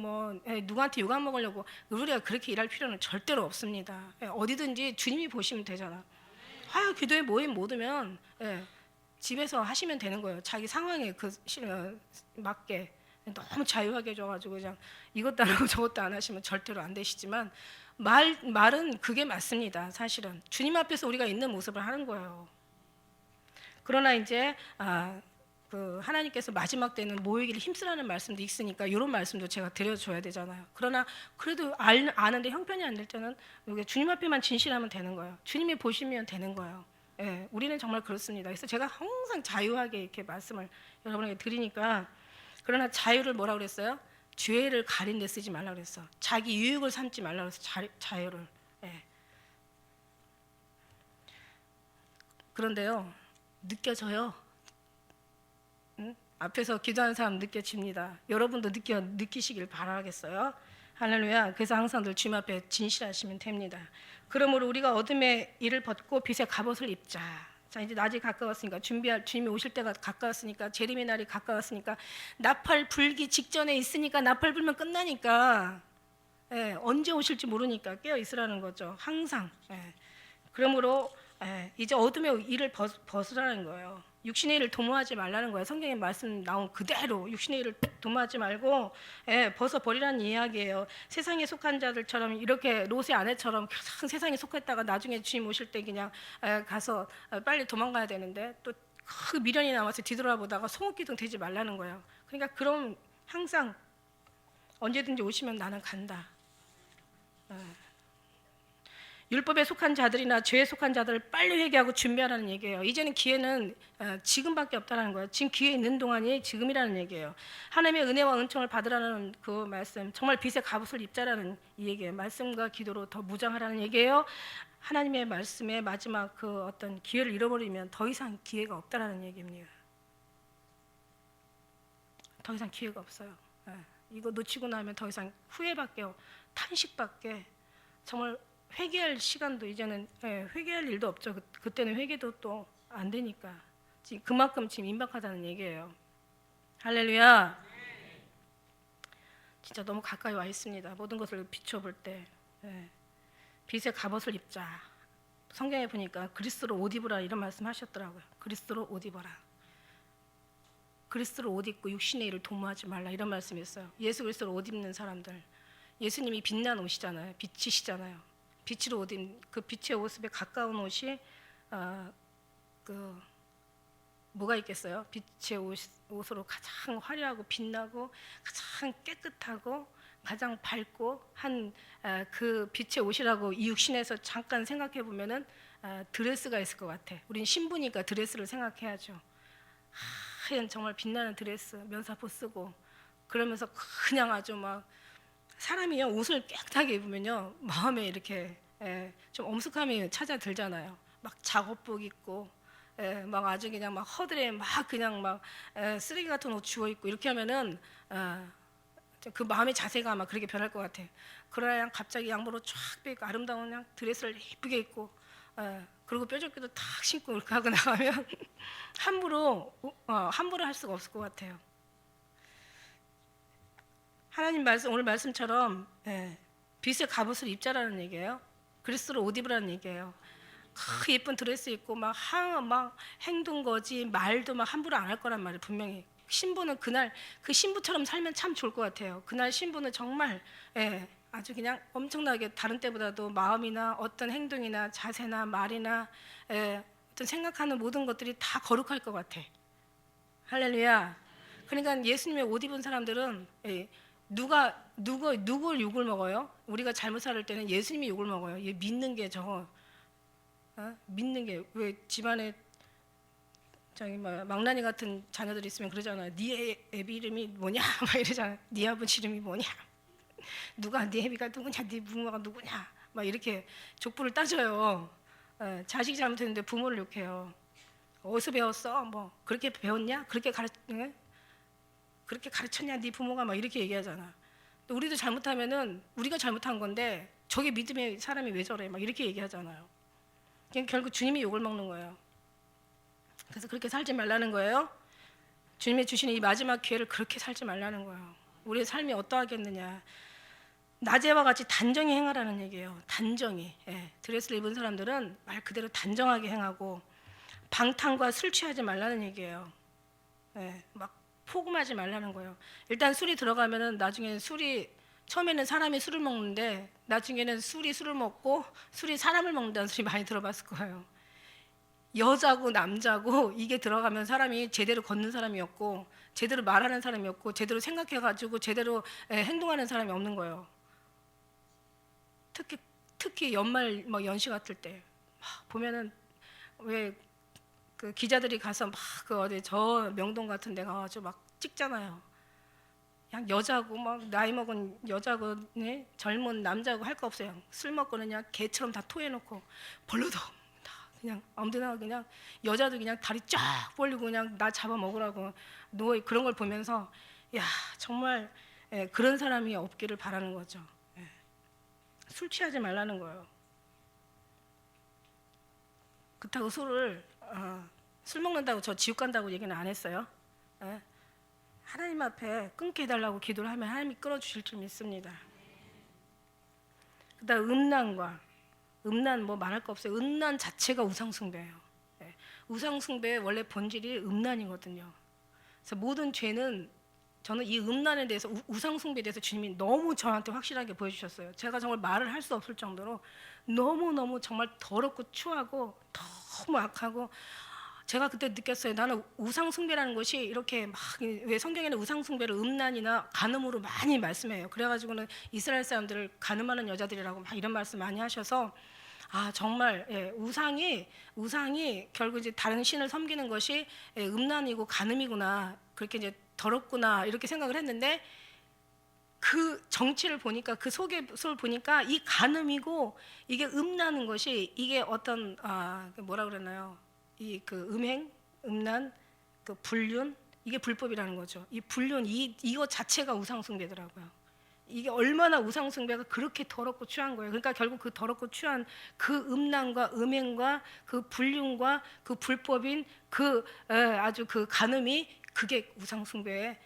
누구한테 욕안 먹으려고 우리가 그렇게 일할 필요는 절대로 없습니다. 어디든지 주님이 보시면 되잖아. 화요 기도에 모임 못 오면 집에서 하시면 되는 거예요. 자기 상황에 맞게 너무 자유하게 해줘가지고 그냥 이것도 안 하고 저것도 안 하시면 절대로 안 되시지만 말은 그게 맞습니다. 사실은 주님 앞에서 우리가 있는 모습을 하는 거예요. 그러나 이제 그 하나님께서 마지막 때는 모이기를 힘쓰라는 말씀도 있으니까 이런 말씀도 제가 드려줘야 되잖아요. 그러나 그래도 아는데 형편이 안 될 때는 주님 앞에만 진실하면 되는 거예요. 주님이 보시면 되는 거예요. 우리는 정말 그렇습니다. 그래서 제가 항상 자유하게 이렇게 말씀을 여러분에게 드리니까, 그러나 자유를 뭐라 그랬어요? 죄를 가린 데 쓰지 말라 그랬어. 자기 유익을 삼지 말라 그랬어. 자유를. 그런데요, 느껴져요. 응? 앞에서 기도하는 사람 느껴집니다. 여러분도 느끼시길 바라겠어요. 할렐루야. 그래서 항상 늘 주님 앞에 진실하시면 됩니다. 그러므로 우리가 어둠의 일을 벗고 빛의 갑옷을 입자. 자, 이제 낮이 가까웠으니까 주님이 오실 때가 가까웠으니까, 재림의 날이 가까웠으니까, 나팔 불기 직전에 있으니까, 나팔 불면 끝나니까, 언제 오실지 모르니까 깨어 있으라는 거죠. 항상. 그러므로 이제 어둠의 일을 벗으라는 거예요. 육신의 일을 도모하지 말라는 거예요. 성경에 말씀 나온 그대로 육신의 일을 도모하지 말고 벗어버리라는 이야기예요. 세상에 속한 자들처럼, 이렇게 롯의 아내처럼 항상 세상에 속했다가 나중에 주님 오실 때 그냥 가서 빨리 도망가야 되는데, 또 그 미련이 남아서 뒤돌아보다가 송옥기둥 되지 말라는 거예요. 그러니까 그럼 항상 언제든지 오시면 나는 간다. 율법에 속한 자들이나 죄에 속한 자들을 빨리 회개하고 준비하라는 얘기예요. 이제는 기회는 지금밖에 없다는 거예요. 지금 기회 있는 동안이 지금이라는 얘기예요. 하나님의 은혜와 은총을 받으라는 그 말씀, 정말 빛의 갑옷을 입자라는 이 얘기예요. 말씀과 기도로 더 무장하라는 얘기예요. 하나님의 말씀의 마지막 그 어떤 기회를 잃어버리면 더 이상 기회가 없다라는 얘기입니다. 더 이상 기회가 없어요. 이거 놓치고 나면 더 이상 후회밖에, 탄식밖에, 정말 회개할 시간도 이제는 회개할 일도 없죠. 그때는 회개도 또 안 되니까 지금 그만큼 지금 임박하다는 얘기예요. 할렐루야. 진짜 너무 가까이 와 있습니다. 모든 것을 비춰볼 때 빛의 갑옷을 입자. 성경에 보니까 그리스도로 옷 입으라 이런 말씀하셨더라고요. 그리스도로 옷 입어라. 그리스도로 옷 입고 육신의 일을 도모하지 말라 이런 말씀이었어요. 예수 그리스도로 옷 입는 사람들, 예수님이 빛난 옷이잖아요. 빛이시잖아요. 빛으로 옷 입는 그 빛의 모습에 가까운 옷이 뭐가 있겠어요? 빛의 옷으로 가장 화려하고 빛나고 가장 깨끗하고 가장 밝고 한 그 빛의 옷이라고 이 육신에서 잠깐 생각해 보면은 드레스가 있을 것 같아. 우린 신부니까 드레스를 생각해야죠. 하얀 정말 빛나는 드레스, 면사포 쓰고 그러면서 그냥 아주 막 사람이요 옷을 깨끗하게 입으면요 마음에 이렇게 좀 엄숙함이 찾아들잖아요. 막 작업복 입고 막 아주 그냥 막 허들에 막 그냥 막 쓰레기 같은 옷 주워 입고 이렇게 하면은 그 마음의 자세가 아마 그렇게 변할 것 같아요. 그러나 갑자기 양보로 쫙 빼고 아름다운 그냥 드레스를 예쁘게 입고 그리고 뾰족해도 탁 신고 이렇게 하고 나가면 함부로 할 수가 없을 것 같아요. 하나님 말씀, 오늘 말씀처럼 빛의 갑옷을 입자라는 얘기예요. 그리스도로 옷 입으라는 얘기예요. 그 예쁜 드레스 입고 막 행동 거지 말도 막 함부로 안 할 거란 말이에요. 분명히 신부는 그날 그 신부처럼 살면 참 좋을 것 같아요. 그날 신부는 정말 아주 그냥 엄청나게 다른 때보다도 마음이나 어떤 행동이나 자세나 말이나 어떤 생각하는 모든 것들이 다 거룩할 것 같아. 할렐루야. 그러니까 예수님의 옷 입은 사람들은 누굴 욕을 먹어요? 우리가 잘못 살 때는 예수님이 욕을 먹어요. 얘 믿는 게 저거 믿는 게 왜 집안에 저기 망나니 같은 자녀들이 있으면 그러잖아요. 네 애비 이름이 뭐냐? 막 이러잖아요. 네 아버지 이름이 뭐냐? 누가 네 애비가 누구냐? 네 부모가 누구냐? 막 이렇게 족부를 따져요. 자식이 잘못했는데 부모를 욕해요. 어디서 배웠어? 뭐 그렇게 배웠냐? 그렇게 가르쳤냐? 네 부모가 막 이렇게 얘기하잖아. 우리도 잘못하면은 우리가 잘못한 건데 저게 믿음의 사람이 왜 저래? 막 이렇게 얘기하잖아요. 결국 주님이 욕을 먹는 거예요. 그래서 그렇게 살지 말라는 거예요. 주님이 주시는 이 마지막 기회를 그렇게 살지 말라는 거예요. 우리의 삶이 어떠하겠느냐. 낮에와 같이 단정히 행하라는 얘기예요. 단정히. 드레스를 입은 사람들은 말 그대로 단정하게 행하고 방탕과 술 취하지 말라는 얘기예요. 막 포금하지 말라는 거예요. 일단 술이 들어가면은 나중에는 처음에는 사람이 술을 먹는데 나중에는 술이 술을 먹고 술이 사람을 먹는다는 소리 많이 들어봤을 거예요. 여자고 남자고 이게 들어가면 사람이 제대로 걷는 사람이 없고 제대로 말하는 사람이 없고 제대로 생각해가지고 제대로 행동하는 사람이 없는 거예요. 특히 연말 연시 같을 때 보면은 왜 그 기자들이 가서 막 그 어디 저 명동 같은 데 가가지고 막 찍잖아요. 그냥 여자고 막 나이 먹은 여자고 젊은 남자고 할 거 없어요. 술 먹고 그냥 개처럼 다 토해놓고 벌러덩 다 그냥 아무데나 그냥 여자도 그냥 다리 쫙 벌리고 그냥 나 잡아 먹으라고 누워 그런 걸 보면서 야 정말 그런 사람이 없기를 바라는 거죠. 술 취하지 말라는 거예요. 그렇다고 술 먹는다고 저 지옥 간다고 얘기는 안 했어요. 예? 하나님 앞에 끊게 해달라고 기도를 하면 하나님이 끊어주실 줄 믿습니다. 그다음 음란 뭐 말할 거 없어요. 음란 자체가 우상숭배예요. 예. 우상숭배의 원래 본질이 음란이거든요. 그래서 모든 죄는 저는 이 음란에 대해서 우상숭배에 대해서 주님이 너무 저한테 확실하게 보여주셨어요. 제가 정말 말을 할 수 없을 정도로 너무너무 정말 더럽고 추하고 너무 악하고 제가 그때 느꼈어요. 나는 우상숭배라는 것이 이렇게 막 왜 성경에는 우상숭배를 음란이나 간음으로 많이 말씀해요. 그래가지고는 이스라엘 사람들을 간음하는 여자들이라고 막 이런 말씀 많이 하셔서 정말 우상이 결국 이제 다른 신을 섬기는 것이 음란이고 간음이구나 그렇게 이제 더럽구나 이렇게 생각을 했는데 그 정치를 보니까 그 속을 보니까 이 간음이고 이게 음란인 것이 이게 어떤 뭐라 그러나요? 이 그 음행, 음란, 그 불륜 이게 불법이라는 거죠. 이 불륜 이거 자체가 우상숭배더라고요. 이게 얼마나 우상숭배가 그렇게 더럽고 추한 거예요. 그러니까 결국 그 더럽고 추한 그 음란과 음행과 그 불륜과 그 불법인 그 아주 그 간음이 그게 우상숭배의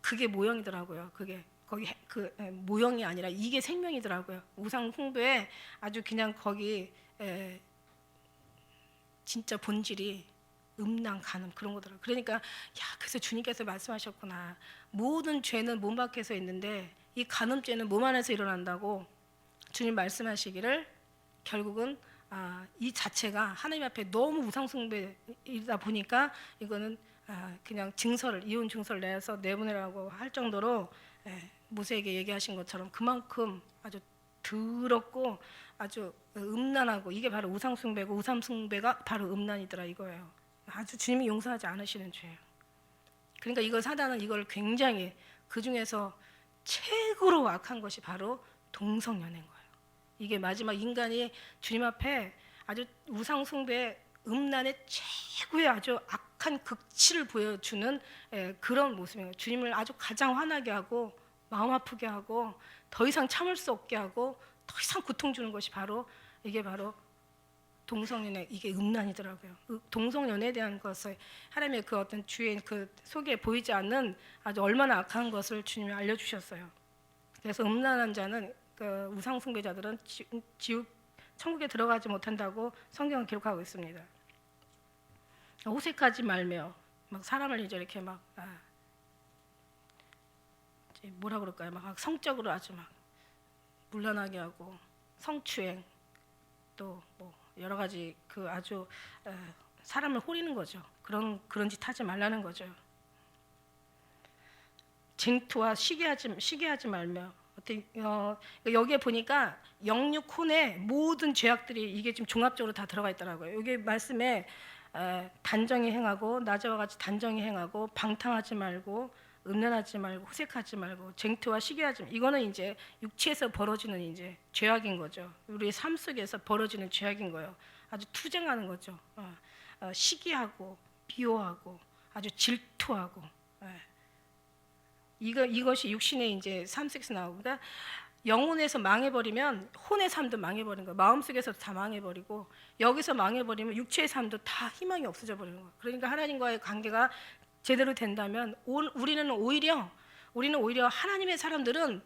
그게 모형이더라고요. 그게 거기 그 모형이 아니라 이게 생명이더라고요. 우상숭배의 아주 그냥 거기 진짜 본질이 음란, 간음 그런 거더라고요. 그러니까 그래서 주님께서 말씀하셨구나. 모든 죄는 몸 밖에서 있는데 이 간음죄는 몸 안에서 일어난다고 주님 말씀하시기를 결국은 이 자체가 하나님 앞에 너무 우상숭배이다 보니까 이거는 그냥 이혼 증서를 내서 내보내라고 할 정도로 모세에게 얘기하신 것처럼 그만큼 아주 더럽고 아주 음란하고 이게 바로 우상숭배고 우상숭배가 바로 음란이더라 이거예요. 아주 주님이 용서하지 않으시는 죄예요. 그러니까 이걸 사단은 이걸 굉장히 그 중에서 최고로 악한 것이 바로 동성연애인 거예요. 이게 마지막 인간이 주님 앞에 아주 우상숭배 음란의 최고의 아주 악한 극치를 보여주는 그런 모습이에요. 주님을 아주 가장 화나게 하고 마음 아프게 하고 더 이상 참을 수 없게 하고 더 이상 고통 주는 것이 이게 바로 동성연애 이게 음란이더라고요. 동성연애에 대한 것을 하나님의 그 어떤 주의 그 속에 보이지 않는 아주 얼마나 악한 것을 주님이 알려주셨어요. 그래서 음란한 자는 그 우상숭배자들은 지옥 천국에 들어가지 못한다고 성경은 기록하고 있습니다. 호색하지 말며 막 사람을 이제 이렇게 막 뭐라 그럴까요? 막 성적으로 아주 막 물러나게 하고 성추행 또 뭐 여러 가지 그 아주 사람을 호리는 거죠. 그런 짓 하지 말라는 거죠. 쟁투와 시기하지 말며 여기에 보니까 영육 혼의 모든 죄악들이 이게 지금 종합적으로 다 들어가 있더라고요. 여기 말씀에 단정히 행하고 낮에와 같이 단정히 행하고 방탕하지 말고 음란하지 말고 호색하지 말고 쟁투와 시기하지 말고 이거는 이제 육체에서 벌어지는 이제 죄악인 거죠. 우리의 삶 속에서 벌어지는 죄악인 거예요. 아주 투쟁하는 거죠. 시기하고 비호하고 아주 질투하고 이것이 육신의 이제 삶 속에서 나오고 그러니까 영혼에서 망해버리면 혼의 삶도 망해버린 거예요. 마음속에서 다 망해버리고 여기서 망해버리면 육체의 삶도 다 희망이 없어져 버리는 거예요. 그러니까 하나님과의 관계가 제대로 된다면 우리는 오히려 하나님의 사람들은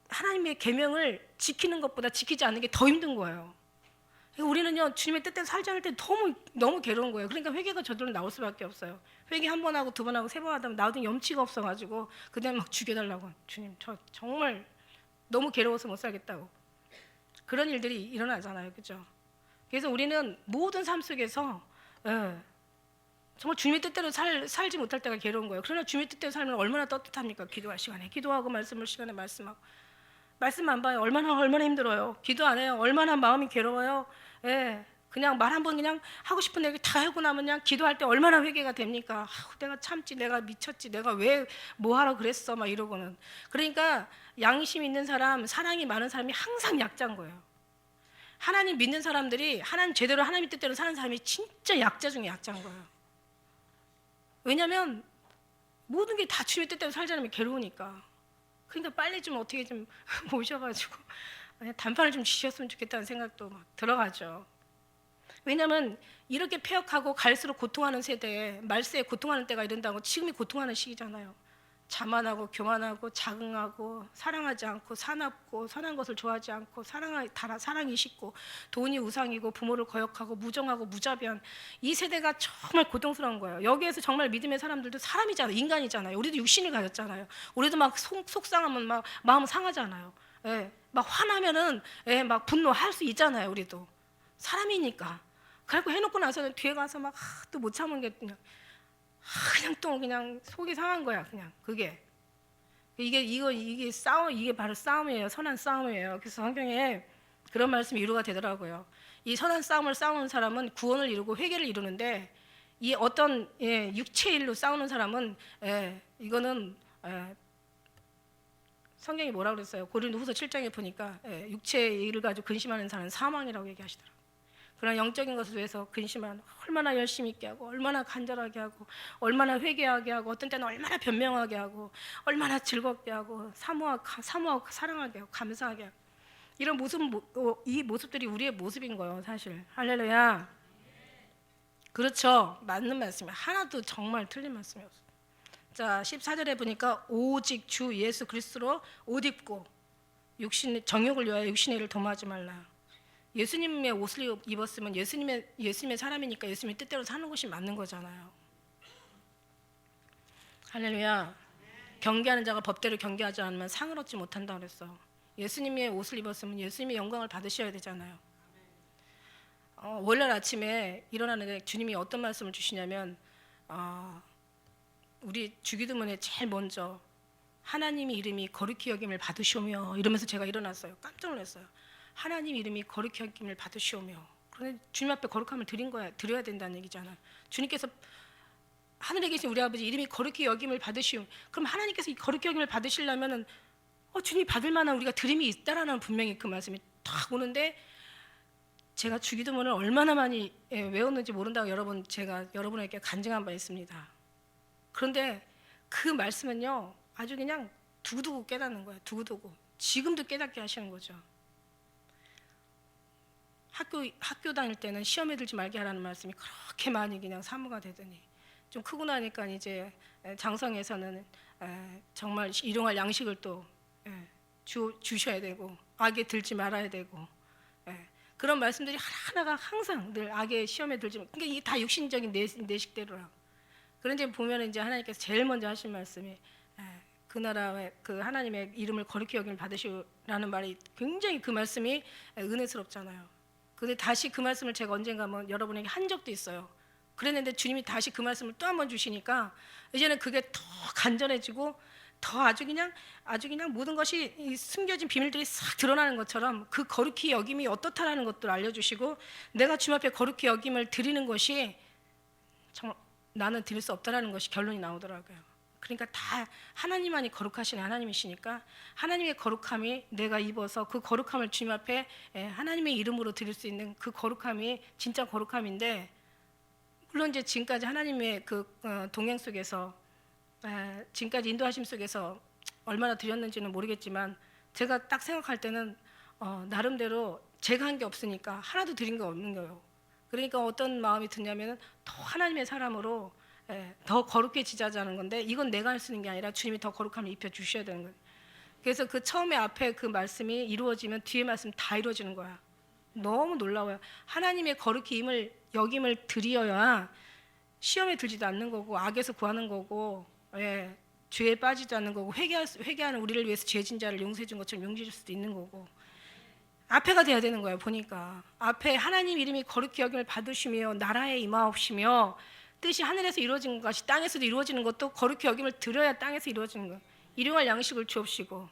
하나님의 계명을 지키는 것보다 지키지 않는 게 더 힘든 거예요. 우리는요 주님의 뜻대로 살지 않을 때 너무 괴로운 거예요. 그러니까 회개가 저절로 나올 수밖에 없어요. 회개 한 번 하고 두 번 하고 세 번 하다 보면 나도 염치가 없어가지고 그다음에 막 죽여달라고 주님 저 정말 너무 괴로워서 못 살겠다고 그런 일들이 일어나잖아요, 그렇죠? 그래서 우리는 모든 삶 속에서 정말 주님의 뜻대로 살지 못할 때가 괴로운 거예요. 그러나 주님의 뜻대로 살면 얼마나 떳떳합니까? 기도할 시간에 기도하고 말씀을 시간에 말씀하고 말씀 안 봐요. 얼마나 힘들어요. 기도 안 해요. 얼마나 마음이 괴로워요. 그냥 말 한 번 그냥 하고 싶은 얘기 다 하고 나면 그냥 기도할 때 얼마나 회개가 됩니까? 내가 참지, 내가 미쳤지, 내가 왜 뭐 하러 그랬어, 막 이러고는. 그러니까 양심 있는 사람, 사랑이 많은 사람이 항상 약자인 거예요. 하나님 믿는 사람들이 제대로 하나님 뜻대로 사는 사람이 진짜 약자 중에 약자인 거예요. 왜냐하면 모든 게 다 주님의 뜻대로 살지 않으면 괴로우니까. 그러니까 빨리 좀 어떻게 좀 모셔가지고 단판을 좀 지셨으면 좋겠다는 생각도 막 들어가죠. 왜냐하면 이렇게 폐역하고 갈수록 고통하는 세대에 말세에 고통하는 때가 이른다고. 지금이 고통하는 시기잖아요. 자만하고 교만하고 자긍하고 사랑하지 않고 사납고 선한 것을 좋아하지 않고 사랑이 식고 돈이 우상이고 부모를 거역하고 무정하고 무자비한 이 세대가 정말 고통스러운 거예요. 여기에서 정말 믿음의 사람들도 사람이잖아요. 인간이잖아요. 우리도 육신을 가졌잖아요. 우리도 막 속상하면 막 마음 상하잖아요. 예, 막 화나면은 막 분노할 수 있잖아요. 우리도 사람이니까. 그래고 해놓고 나서는 뒤에 가서 막 또 못 참은 게 그냥 또 그냥 속이 상한 거야. 그냥 그게 이게 바로 싸움이에요. 선한 싸움이에요. 그래서 성경에 그런 말씀이 위로가 되더라고요. 이 선한 싸움을 싸우는 사람은 구원을 이루고 회개를 이루는데 이 어떤 육체의 일로 싸우는 사람은 이거는 성경이 뭐라 그랬어요? 고린도후서 7장에 보니까 육체의 일을 가지고 근심하는 사람은 사망이라고 얘기하시더라고요. 그런 영적인 것을 위해서 근심하는 얼마나 열심히 있게 하고 얼마나 간절하게 하고 얼마나 회개하게 하고 어떤 때는 얼마나 변명하게 하고 얼마나 즐겁게 하고 사모하고 사랑하게 하고 감사하게 하고 이런 이 모습들이 우리의 모습인 거예요. 사실 할렐루야. 그렇죠. 맞는 말씀이에요. 하나도 정말 틀린 말씀이 없어요. 자 14절에 보니까 오직 주 예수 그리스도로 옷 입고 정욕을 위하여 육신의 일을 도모하지 말라. 예수님의 옷을 입었으면 예수님의 사람이니까 예수님의 뜻대로 사는 것이 맞는 거잖아요. 할렐루야. 경계하는 자가 법대로 경계하지 않으면 상을 얻지 못한다 그랬어. 예수님의 옷을 입었으면 예수님의 영광을 받으셔야 되잖아요. 월요일 아침에 일어나는데 주님이 어떤 말씀을 주시냐면 우리 주기도문에 제일 먼저 하나님의 이름이 거룩히 여김을 받으시오며 이러면서 제가 일어났어요. 깜짝 놀랐어요. 하나님 이름이 거룩히 여김을 받으시오며. 그런데 주님 앞에 거룩함을 드려야 된다는 얘기잖아요. 주님께서 하늘에 계신 우리 아버지 이름이 거룩히 여김을 받으시오. 그럼 하나님께서 이 거룩히 여김을 받으시려면은 주님이 받을 만한 우리가 드림이 있다라는 분명히 그 말씀이 딱 오는데 제가 주기도문을 얼마나 많이 외웠는지 모른다고 제가 여러분에게 간증한 바 있습니다. 그런데 그 말씀은요 아주 그냥 두고두고 깨닫는 거예요. 두고두고 지금도 깨닫게 하시는 거죠. 학교 다닐 때는 시험에 들지 말게 하라는 말씀이 그렇게 많이 그냥 사무가 되더니 좀 크고 나니까 이제 장성에서는 정말 일용할 양식을 또 주셔야 되고 악에 들지 말아야 되고 그런 말씀들이 하나하나가 항상 늘 악의 시험에 들지 말. 그러니까 이게 다 육신적인 내식대로라. 그런데 보면 이제 하나님께서 제일 먼저 하신 말씀이 그 나라의 그 하나님의 이름을 거룩히 여김을 받으시라는 말이 굉장히 그 말씀이 은혜스럽잖아요. 근데 다시 그 말씀을 제가 언젠가 여러분에게 한 적도 있어요. 그랬는데 주님이 다시 그 말씀을 또 한 번 주시니까 이제는 그게 더 간절해지고 더 아주 그냥 모든 것이 이 숨겨진 비밀들이 싹 드러나는 것처럼 그 거룩히 여김이 어떻다라는 것들을 알려주시고 내가 주님 앞에 거룩히 여김을 드리는 것이 정말 나는 드릴 수 없다라는 것이 결론이 나오더라고요. 그러니까 다 하나님만이 거룩하신 하나님이시니까 하나님의 거룩함이 내가 입어서 그 거룩함을 주님 앞에 하나님의 이름으로 드릴 수 있는 그 거룩함이 진짜 거룩함인데 물론 이제 지금까지 하나님의 그 동행 속에서 지금까지 인도하심 속에서 얼마나 드렸는지는 모르겠지만 제가 딱 생각할 때는 나름대로 제가 한 게 없으니까 하나도 드린 게 없는 거예요. 그러니까 어떤 마음이 드냐면 더 하나님의 사람으로 더 거룩해지자는 건데 이건 내가 할 수 있는 게 아니라 주님이 더 거룩함을 입혀 주셔야 되는 거예요. 그래서 그 처음에 앞에 그 말씀이 이루어지면 뒤에 말씀 다 이루어지는 거야. 너무 놀라워요. 하나님의 거룩히 여김을 드려야 시험에 들지도 않는 거고 악에서 구하는 거고 죄에 빠지지 않는 거고 회개하는 우리를 위해서 죄진 자를 용서해 준 것처럼 용서해 줄 수도 있는 거고 앞에가 돼야 되는 거예요. 보니까 앞에 하나님 이름이 거룩히 여김을 받으시며 나라에 임하옵시며 뜻이 하늘에서 이루어진 것이 땅에서도 이루어지는 것도 거룩히 여김을 드려야 땅에서 이루어지는 거예요. 일용할 양식을 주옵시고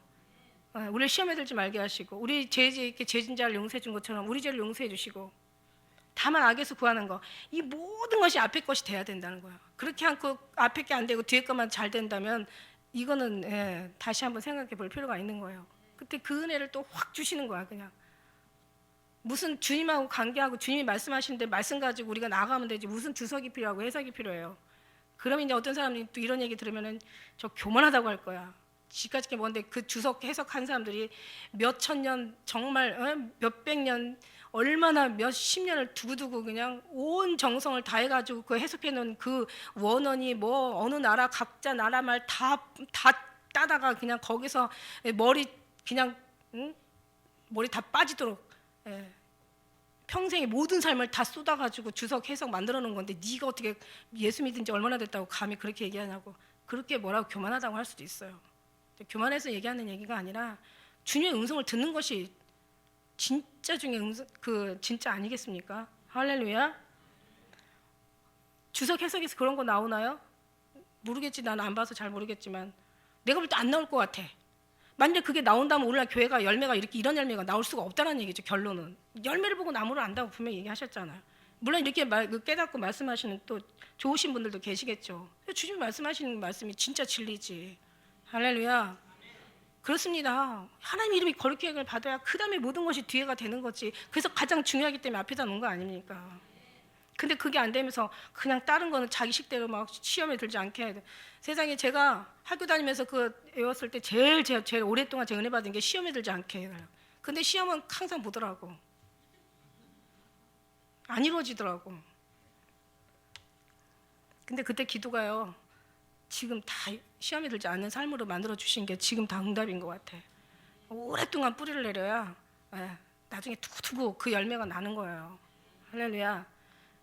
우리를 시험에 들지 말게 하시고 우리 죄진 자를 용서해 준 것처럼 우리 죄를 용서해 주시고 다만 악에서 구하는 거 이 모든 것이 앞에 것이 돼야 된다는 거예요. 그렇게 않고 앞에 게 안 되고 뒤에 것만 잘 된다면 이거는 다시 한번 생각해 볼 필요가 있는 거예요. 그때 그 은혜를 또 확 주시는 거야. 그냥 무슨 주님하고 관계하고 주님이 말씀하시는데 말씀 가지고 우리가 나가면 되지 무슨 주석이 필요하고 해석이 필요해요. 그럼 이제 어떤 사람들이 또 이런 얘기 들으면은 저 교만하다고 할 거야. 지까짓게 뭔데 그 주석 해석한 사람들이 몇 천 년 정말 몇백 년 얼마나 몇십 년을 두고두고 그냥 온 정성을 다해가지고 그 해석해 놓은 그 원언이 뭐 어느 나라 각자 나라 말 다 따다가 그냥 거기서 머리 그냥 머리 다 빠지도록 평생의 모든 삶을 다 쏟아가지고 주석 해석 만들어 놓은 건데 네가 어떻게 예수 믿은 지 얼마나 됐다고 감히 그렇게 얘기하냐고. 그렇게 뭐라고 교만하다고 할 수도 있어요. 교만해서 얘기하는 얘기가 아니라 주님의 음성을 듣는 것이 진짜 중에 진짜 아니겠습니까? 할렐루야. 주석 해석에서 그런 거 나오나요? 모르겠지. 나는 안 봐서 잘 모르겠지만 내가 볼 때 안 나올 것 같아. 만약에 그게 나온다면 오늘날 교회가 열매가 이런 열매가 나올 수가 없다는 얘기죠. 결론은 열매를 보고 나무를 안다고 분명히 얘기하셨잖아요. 물론 이렇게 깨닫고 말씀하시는 또 좋으신 분들도 계시겠죠. 주님 말씀하시는 말씀이 진짜 진리지. 할렐루야. 그렇습니다. 하나님 이름이 거룩하게 받아야 그 다음에 모든 것이 뒤에가 되는 거지. 그래서 가장 중요하기 때문에 앞에다 놓은 거 아닙니까? 근데 그게 안 되면서 그냥 다른 거는 자기 식대로 막 시험에 들지 않게 해야 돼. 세상에 제가 학교 다니면서 외웠을 때 제일 오랫동안 제가 은혜 받은 게 시험에 들지 않게 해요. 근데 시험은 항상 보더라고. 안 이루어지더라고. 근데 그때 기도가요. 지금 다 시험에 들지 않는 삶으로 만들어 주신 게 지금 다 응답인 것 같아. 오랫동안 뿌리를 내려야 나중에 두고두고 그 열매가 나는 거예요. 할렐루야.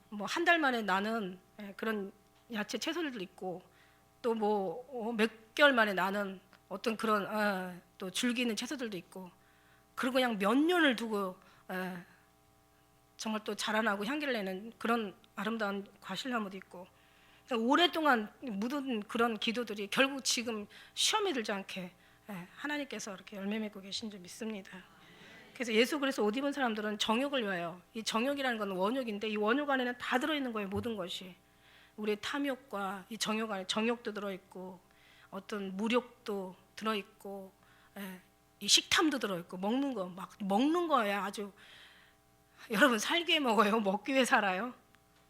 뭐 한 달 만에 나는 그런 야채 채소들도 있고 또 뭐 몇 개월 만에 나는 어떤 그런 또 줄기 있는 채소들도 있고 그리고 그냥 몇 년을 두고 정말 또 자라나고 향기를 내는 그런 아름다운 과실나무도 있고 오랫동안 묻은 그런 기도들이 결국 지금 시험에 들지 않게 하나님께서 이렇게 열매 맺고 계신 줄 믿습니다. 그래서 예수 그리스도 옷 입은 사람들은 정욕을 위하여, 이 정욕이라는 건 원욕인데 이 원욕 안에는 다 들어있는 거예요. 모든 것이 우리의 탐욕과 이 정욕 안에 정욕도 들어있고 어떤 무욕도 들어있고 이 식탐도 들어있고 먹는 거 막 먹는 거예요. 아주 여러분 살기 위해 먹어요? 먹기 위해 살아요?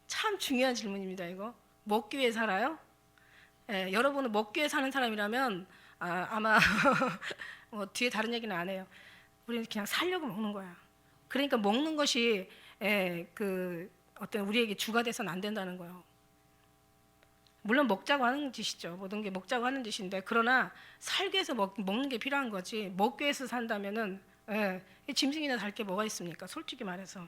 참 중요한 질문입니다. 이거 먹기 위해 살아요? 여러분은 먹기 위해 사는 사람이라면 아마 뭐 뒤에 다른 얘기는 안 해요. 우리는 그냥 살려고 먹는 거야. 그러니까 먹는 것이 그 어떤 우리에게 주가 돼서는 안 된다는 거예요. 물론 먹자고 하는 짓이죠. 모든 게 먹자고 하는 짓인데 그러나 살기 위해서 먹는 게 필요한 거지. 먹기 위해서 산다면은 짐승이나 달 게 뭐가 있습니까? 솔직히 말해서.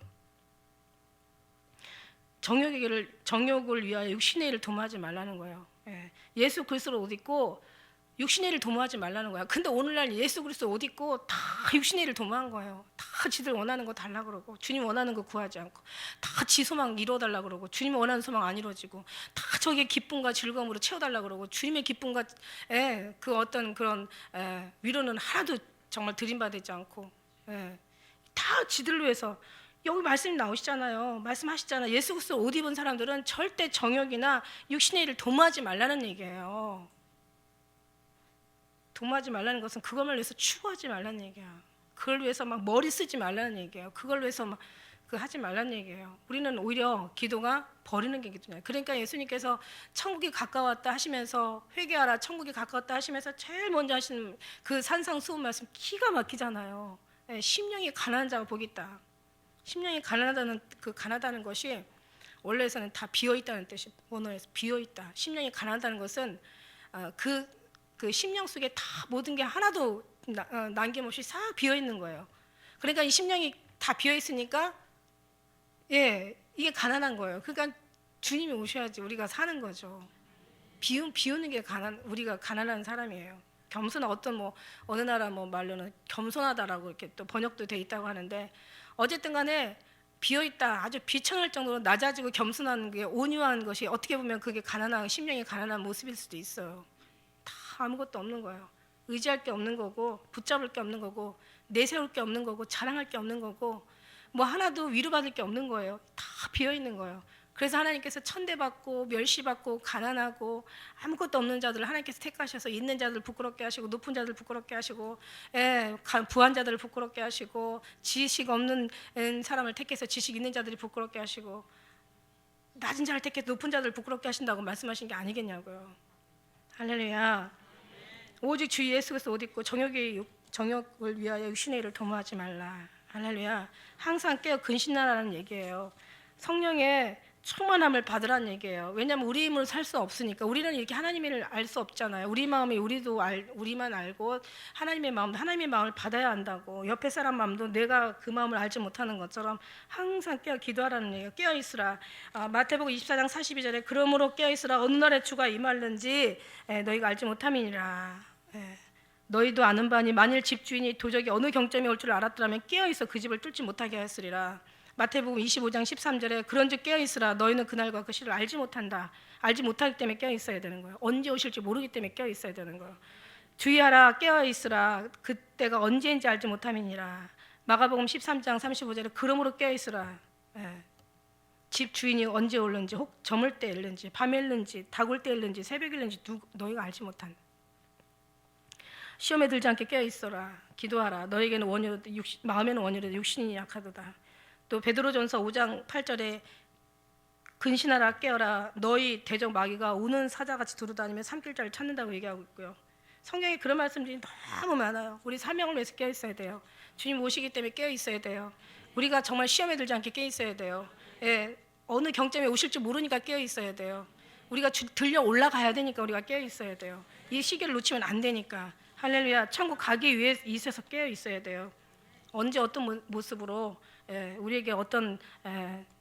정욕을 위하여 육신의 일을 도모하지 말라는 거예요. 예수 그리스도로 옷 입고 육신의 일을 도모하지 말라는 거야. 근데 오늘날 예수 그리스도 옷 입고 다 육신의 일을 도모한 거예요. 다 지들 원하는 거 달라 그러고 주님 원하는 거 구하지 않고 다 지 소망 이루어달라 그러고 주님 원하는 소망 안 이루어지고 다 저기에 기쁨과 즐거움으로 채워달라 그러고 주님의 기쁨과 그 어떤 그런 위로는 하나도 정말 드림받지 않고 다 지들로 해서 여기 말씀이 나오시잖아요. 말씀하시잖아요. 예수 그리스도 옷 입은 사람들은 절대 정욕이나 육신의 일을 도모하지 말라는 얘기예요. 도모하지 말라는 것은 그것을 위해서 추구하지 말라는 얘기야. 그걸 위해서 막 머리 쓰지 말라는 얘기예요. 그걸 위해서 막 하지 말라는 얘기예요. 우리는 오히려 기도가 버리는 게 기도냐. 그러니까 예수님께서 천국이 가까웠다 하시면서 회개하라 천국이 가까웠다 하시면서 제일 먼저 하시는 그 산상수훈 말씀 기가 막히잖아요. 심령이 가난한 자가 복이 있다. 심령이 가난하다는 것이 원래에서는 다 비어 있다는 뜻이 원어에서 비어 있다. 심령이 가난하다는 것은 그 심령 속에 다 모든 게 하나도 남김없이 싹 비어 있는 거예요. 그러니까 이 심령이 다 비어 있으니까 이게 가난한 거예요. 그러니까 주님이 오셔야지 우리가 사는 거죠. 비우는 게 우리가 가난한 사람이에요. 겸손한 어느 나라 말로는 겸손하다라고 이렇게 또 번역도 돼 있다고 하는데 어쨌든 간에 비어 있다. 아주 비천할 정도로 낮아지고 겸손한 게 온유한 것이 어떻게 보면 그게 심령이 가난한 모습일 수도 있어요. 다 아무것도 없는 거예요. 의지할 게 없는 거고 붙잡을 게 없는 거고 내세울 게 없는 거고 자랑할 게 없는 거고 뭐 하나도 위로받을 게 없는 거예요. 다 비어 있는 거예요. 그래서 하나님께서 천대받고 멸시받고 가난하고 아무것도 없는 자들을 하나님께서 택하셔서 있는 자들을 부끄럽게 하시고 높은 자들을 부끄럽게 하시고 부한 자들을 부끄럽게 하시고 지식 없는 사람을 택해서 지식 있는 자들이 부끄럽게 하시고 낮은 자를 택해서 높은 자들을 부끄럽게 하신다고 말씀하신 게 아니겠냐고요. 할렐루야. 오직 주 예수 그리스도 옷 입고 정욕을 위하여 육신의 일을 도모하지 말라. 할렐루야. 항상 깨어 근신하라는 얘기예요. 성령의 충만함을 받으라는 얘기예요. 왜냐하면 우리 힘으로 살 수 없으니까. 우리는 이렇게 하나님의 일을 알 수 없잖아요. 우리 마음이 우리만 알고 하나님의 마음을 받아야 한다고. 옆에 사람 마음도 내가 그 마음을 알지 못하는 것처럼 항상 깨어 기도하라는 얘기예요. 깨어 있으라. 마태복음 24장 42절에 그러므로 깨어 있으라. 어느 날에 주가 임할는지 너희가 알지 못함이니라. 너희도 아는 바니 만일 집주인이 도적이 어느 경점에 올 줄 알았더라면 깨어 있어 그 집을 뚫지 못하게 하였으리라. 마태복음 25장 13절에 그런즉 깨어 있으라. 너희는 그날과 그 시를 알지 못한다. 알지 못하기 때문에 깨어 있어야 되는 거예요. 언제 오실지 모르기 때문에 깨어 있어야 되는 거예요. 주의하라. 깨어 있으라. 그때가 언제인지 알지 못함이니라. 마가복음 13장 35절에 그러므로 깨어 있으라. 집 주인이 언제 올는지 혹 저물 때 일는지 밤에 일는지 다굴 때 일는지 새벽에 일는지 너희가 알지 못한다. 시험에 들지 않게 깨어 있어라. 기도하라. 너에게는 마음에는 원이로도 육신이 약하도다. 또 베드로전서 5장 8절에 근신하라 깨어라. 너희 대적 마귀가 우는 사자같이 두루다니며 삼킬 자를 찾는다고 얘기하고 있고요. 성경에 그런 말씀들이 너무 많아요. 우리 사명을 위해서 깨어 있어야 돼요. 주님 오시기 때문에 깨어 있어야 돼요. 우리가 정말 시험에 들지 않게 깨어 있어야 돼요. 어느 경점에 오실지 모르니까 깨어 있어야 돼요. 우리가 들려 올라가야 되니까 우리가 깨어 있어야 돼요. 이 시기를 놓치면 안 되니까. 할렐루야. 천국 가기 위해 있어서 깨어 있어야 돼요. 언제 어떤 모습으로 우리에게 어떤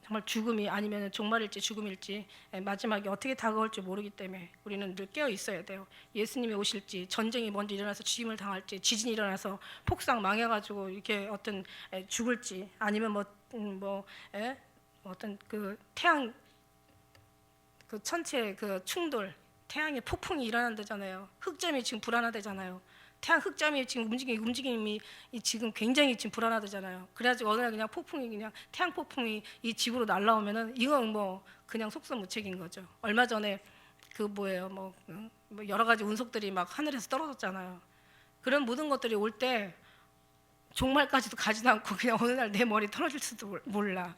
정말 죽음이 아니면 종말일지 죽음일지 마지막에 어떻게 다가올지 모르기 때문에 우리는 늘 깨어 있어야 돼요. 예수님이 오실지 전쟁이 먼저 일어나서 죽임을 당할지 지진이 일어나서 폭삭 망해가지고 이렇게 어떤 죽을지 아니면 어떤 그 태양 그 천체 그 충돌 태양의 폭풍이 일어난다잖아요. 흑점이 지금 불안하다잖아요. 태양 흑점이 지금 움직임이 지금 굉장히 지금 불안하다잖아요. 그래가지고 어느 날 그냥 태양 폭풍이 이 지구로 날라오면은 이건 뭐 그냥 속수무책인 거죠. 얼마 전에 뭐 여러 가지 운석들이 막 하늘에서 떨어졌잖아요. 그런 모든 것들이 올 때 종말까지도 가지도 않고 그냥 어느 날 내 머리 떨어질 수도 몰라.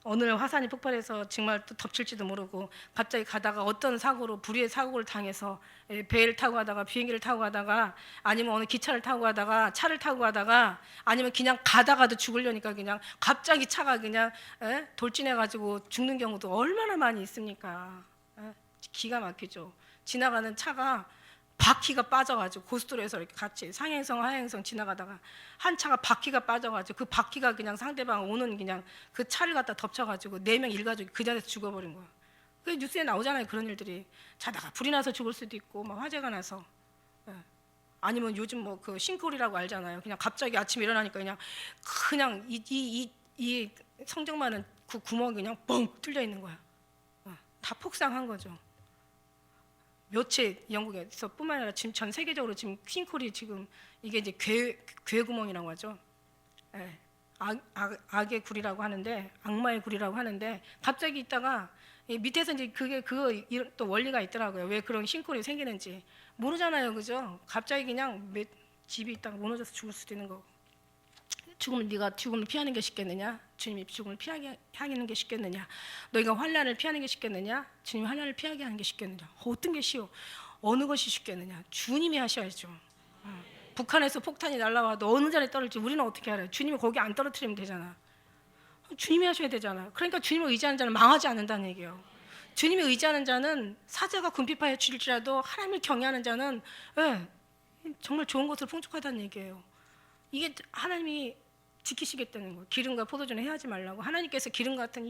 어느 날 화산이 폭발해서 정말 또 덮칠지도 모르고 갑자기 가다가 어떤 불의의 사고를 당해서 배를 타고 가다가 비행기를 타고 가다가 아니면 어느 기차를 타고 가다가 차를 타고 가다가 아니면 그냥 가다가도 죽으려니까 그냥 갑자기 차가 그냥 돌진해가지고 죽는 경우도 얼마나 많이 있습니까? 기가 막히죠. 지나가는 차가 바퀴가 빠져가지고 고속도로에서 이렇게 같이 상행성 하행성 지나가다가 한 차가 바퀴가 빠져가지고 그 바퀴가 그냥 상대방 오는 그냥 그 차를 갖다 덮쳐가지고 4명 일가족이 그 자리에서 죽어버린 거야. 그 뉴스에 나오잖아요. 그런 일들이 자다가 불이 나서 죽을 수도 있고 막 화재가 나서 아니면 요즘 뭐 그 싱크홀이라고 알잖아요. 그냥 갑자기 아침에 일어나니까 그냥 이 성적 많은 그 구멍이 그냥 뻥 뚫려 있는 거야. 다 폭삭한 거죠. 며칠 영국에서뿐만 아니라 지금 전 세계적으로 지금 싱크홀이 지금 이게 이제 괴 구멍이라고 하죠. 악의 굴이라고 하는데 악마의 굴이라고 하는데 갑자기 있다가 밑에서 이제 그거 또 원리가 있더라고요. 왜 그런 싱크홀이 생기는지 모르잖아요, 그죠? 갑자기 그냥 집이 있다가 무너져서 죽을 수도 있는 거고. 네가 죽음을 피하는 게 쉽겠느냐? 주님이 죽음을 피하게 하는 게 쉽겠느냐? 너희가 환난을 피하는 게 쉽겠느냐? 주님이 환난을 피하게 하는 게 쉽겠느냐? 어떤 게 쉬워? 어느 것이 쉽겠느냐? 주님이 하셔야죠. 북한에서 폭탄이 날라와도 어느 자리에 떨어질지 우리는 어떻게 알아요? 주님이 거기 안 떨어뜨리면 되잖아. 주님이 하셔야 되잖아. 그러니까 주님을 의지하는 자는 망하지 않는다는 얘기예요. 주님을 의지하는 자는 사자가 궁핍하여 줄지라도 하나님을 경외하는 자는 정말 좋은 것으로 풍족하다는 얘기예요. 이게 하나님이 지키시겠다는 거예요. 기름과 포도주는 해하지 말라고. 하나님께서 기름 같은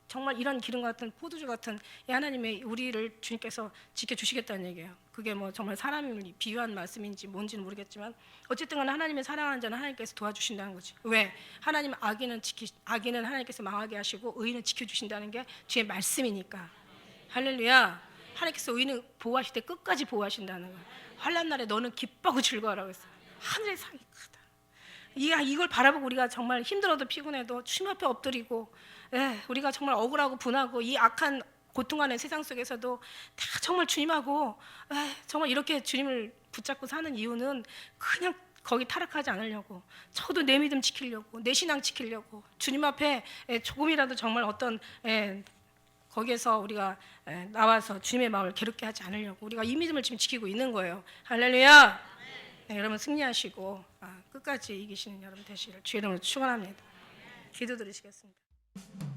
정말 이런 기름 같은 포도주 같은 이 하나님의 우리를 주님께서 지켜주시겠다는 얘기예요. 그게 뭐 정말 사람을 비유한 말씀인지 뭔지는 모르겠지만 어쨌든 간에 하나님의 사랑하는 자는 하나님께서 도와주신다는 거지. 왜? 하나님 악인은 하나님께서 망하게 하시고 의인은 지켜주신다는 게 주의 말씀이니까. 할렐루야. 하나님께서 의인을 보호하실 때 끝까지 보호하신다는 거예요. 환난 날에 너는 기뻐하고 즐거워라고 했어요. 하늘의 상이 크다. 이걸 바라보고 우리가 정말 힘들어도 피곤해도 주님 앞에 엎드리고 우리가 정말 억울하고 분하고 이 악한 고통하는 세상 속에서도 다 정말 주님하고 정말 이렇게 주님을 붙잡고 사는 이유는 그냥 거기 타락하지 않으려고 저도 내 믿음 지키려고 내 신앙 지키려고 주님 앞에 조금이라도 정말 어떤 거기에서 우리가 나와서 주님의 마음을 괴롭게 하지 않으려고 우리가 이 믿음을 지금 지키고 있는 거예요. 할렐루야. 네, 여러분 승리하시고 끝까지 이기시는 여러분 되시기를 주의 이름으로 축원합니다. 기도 드리시겠습니다.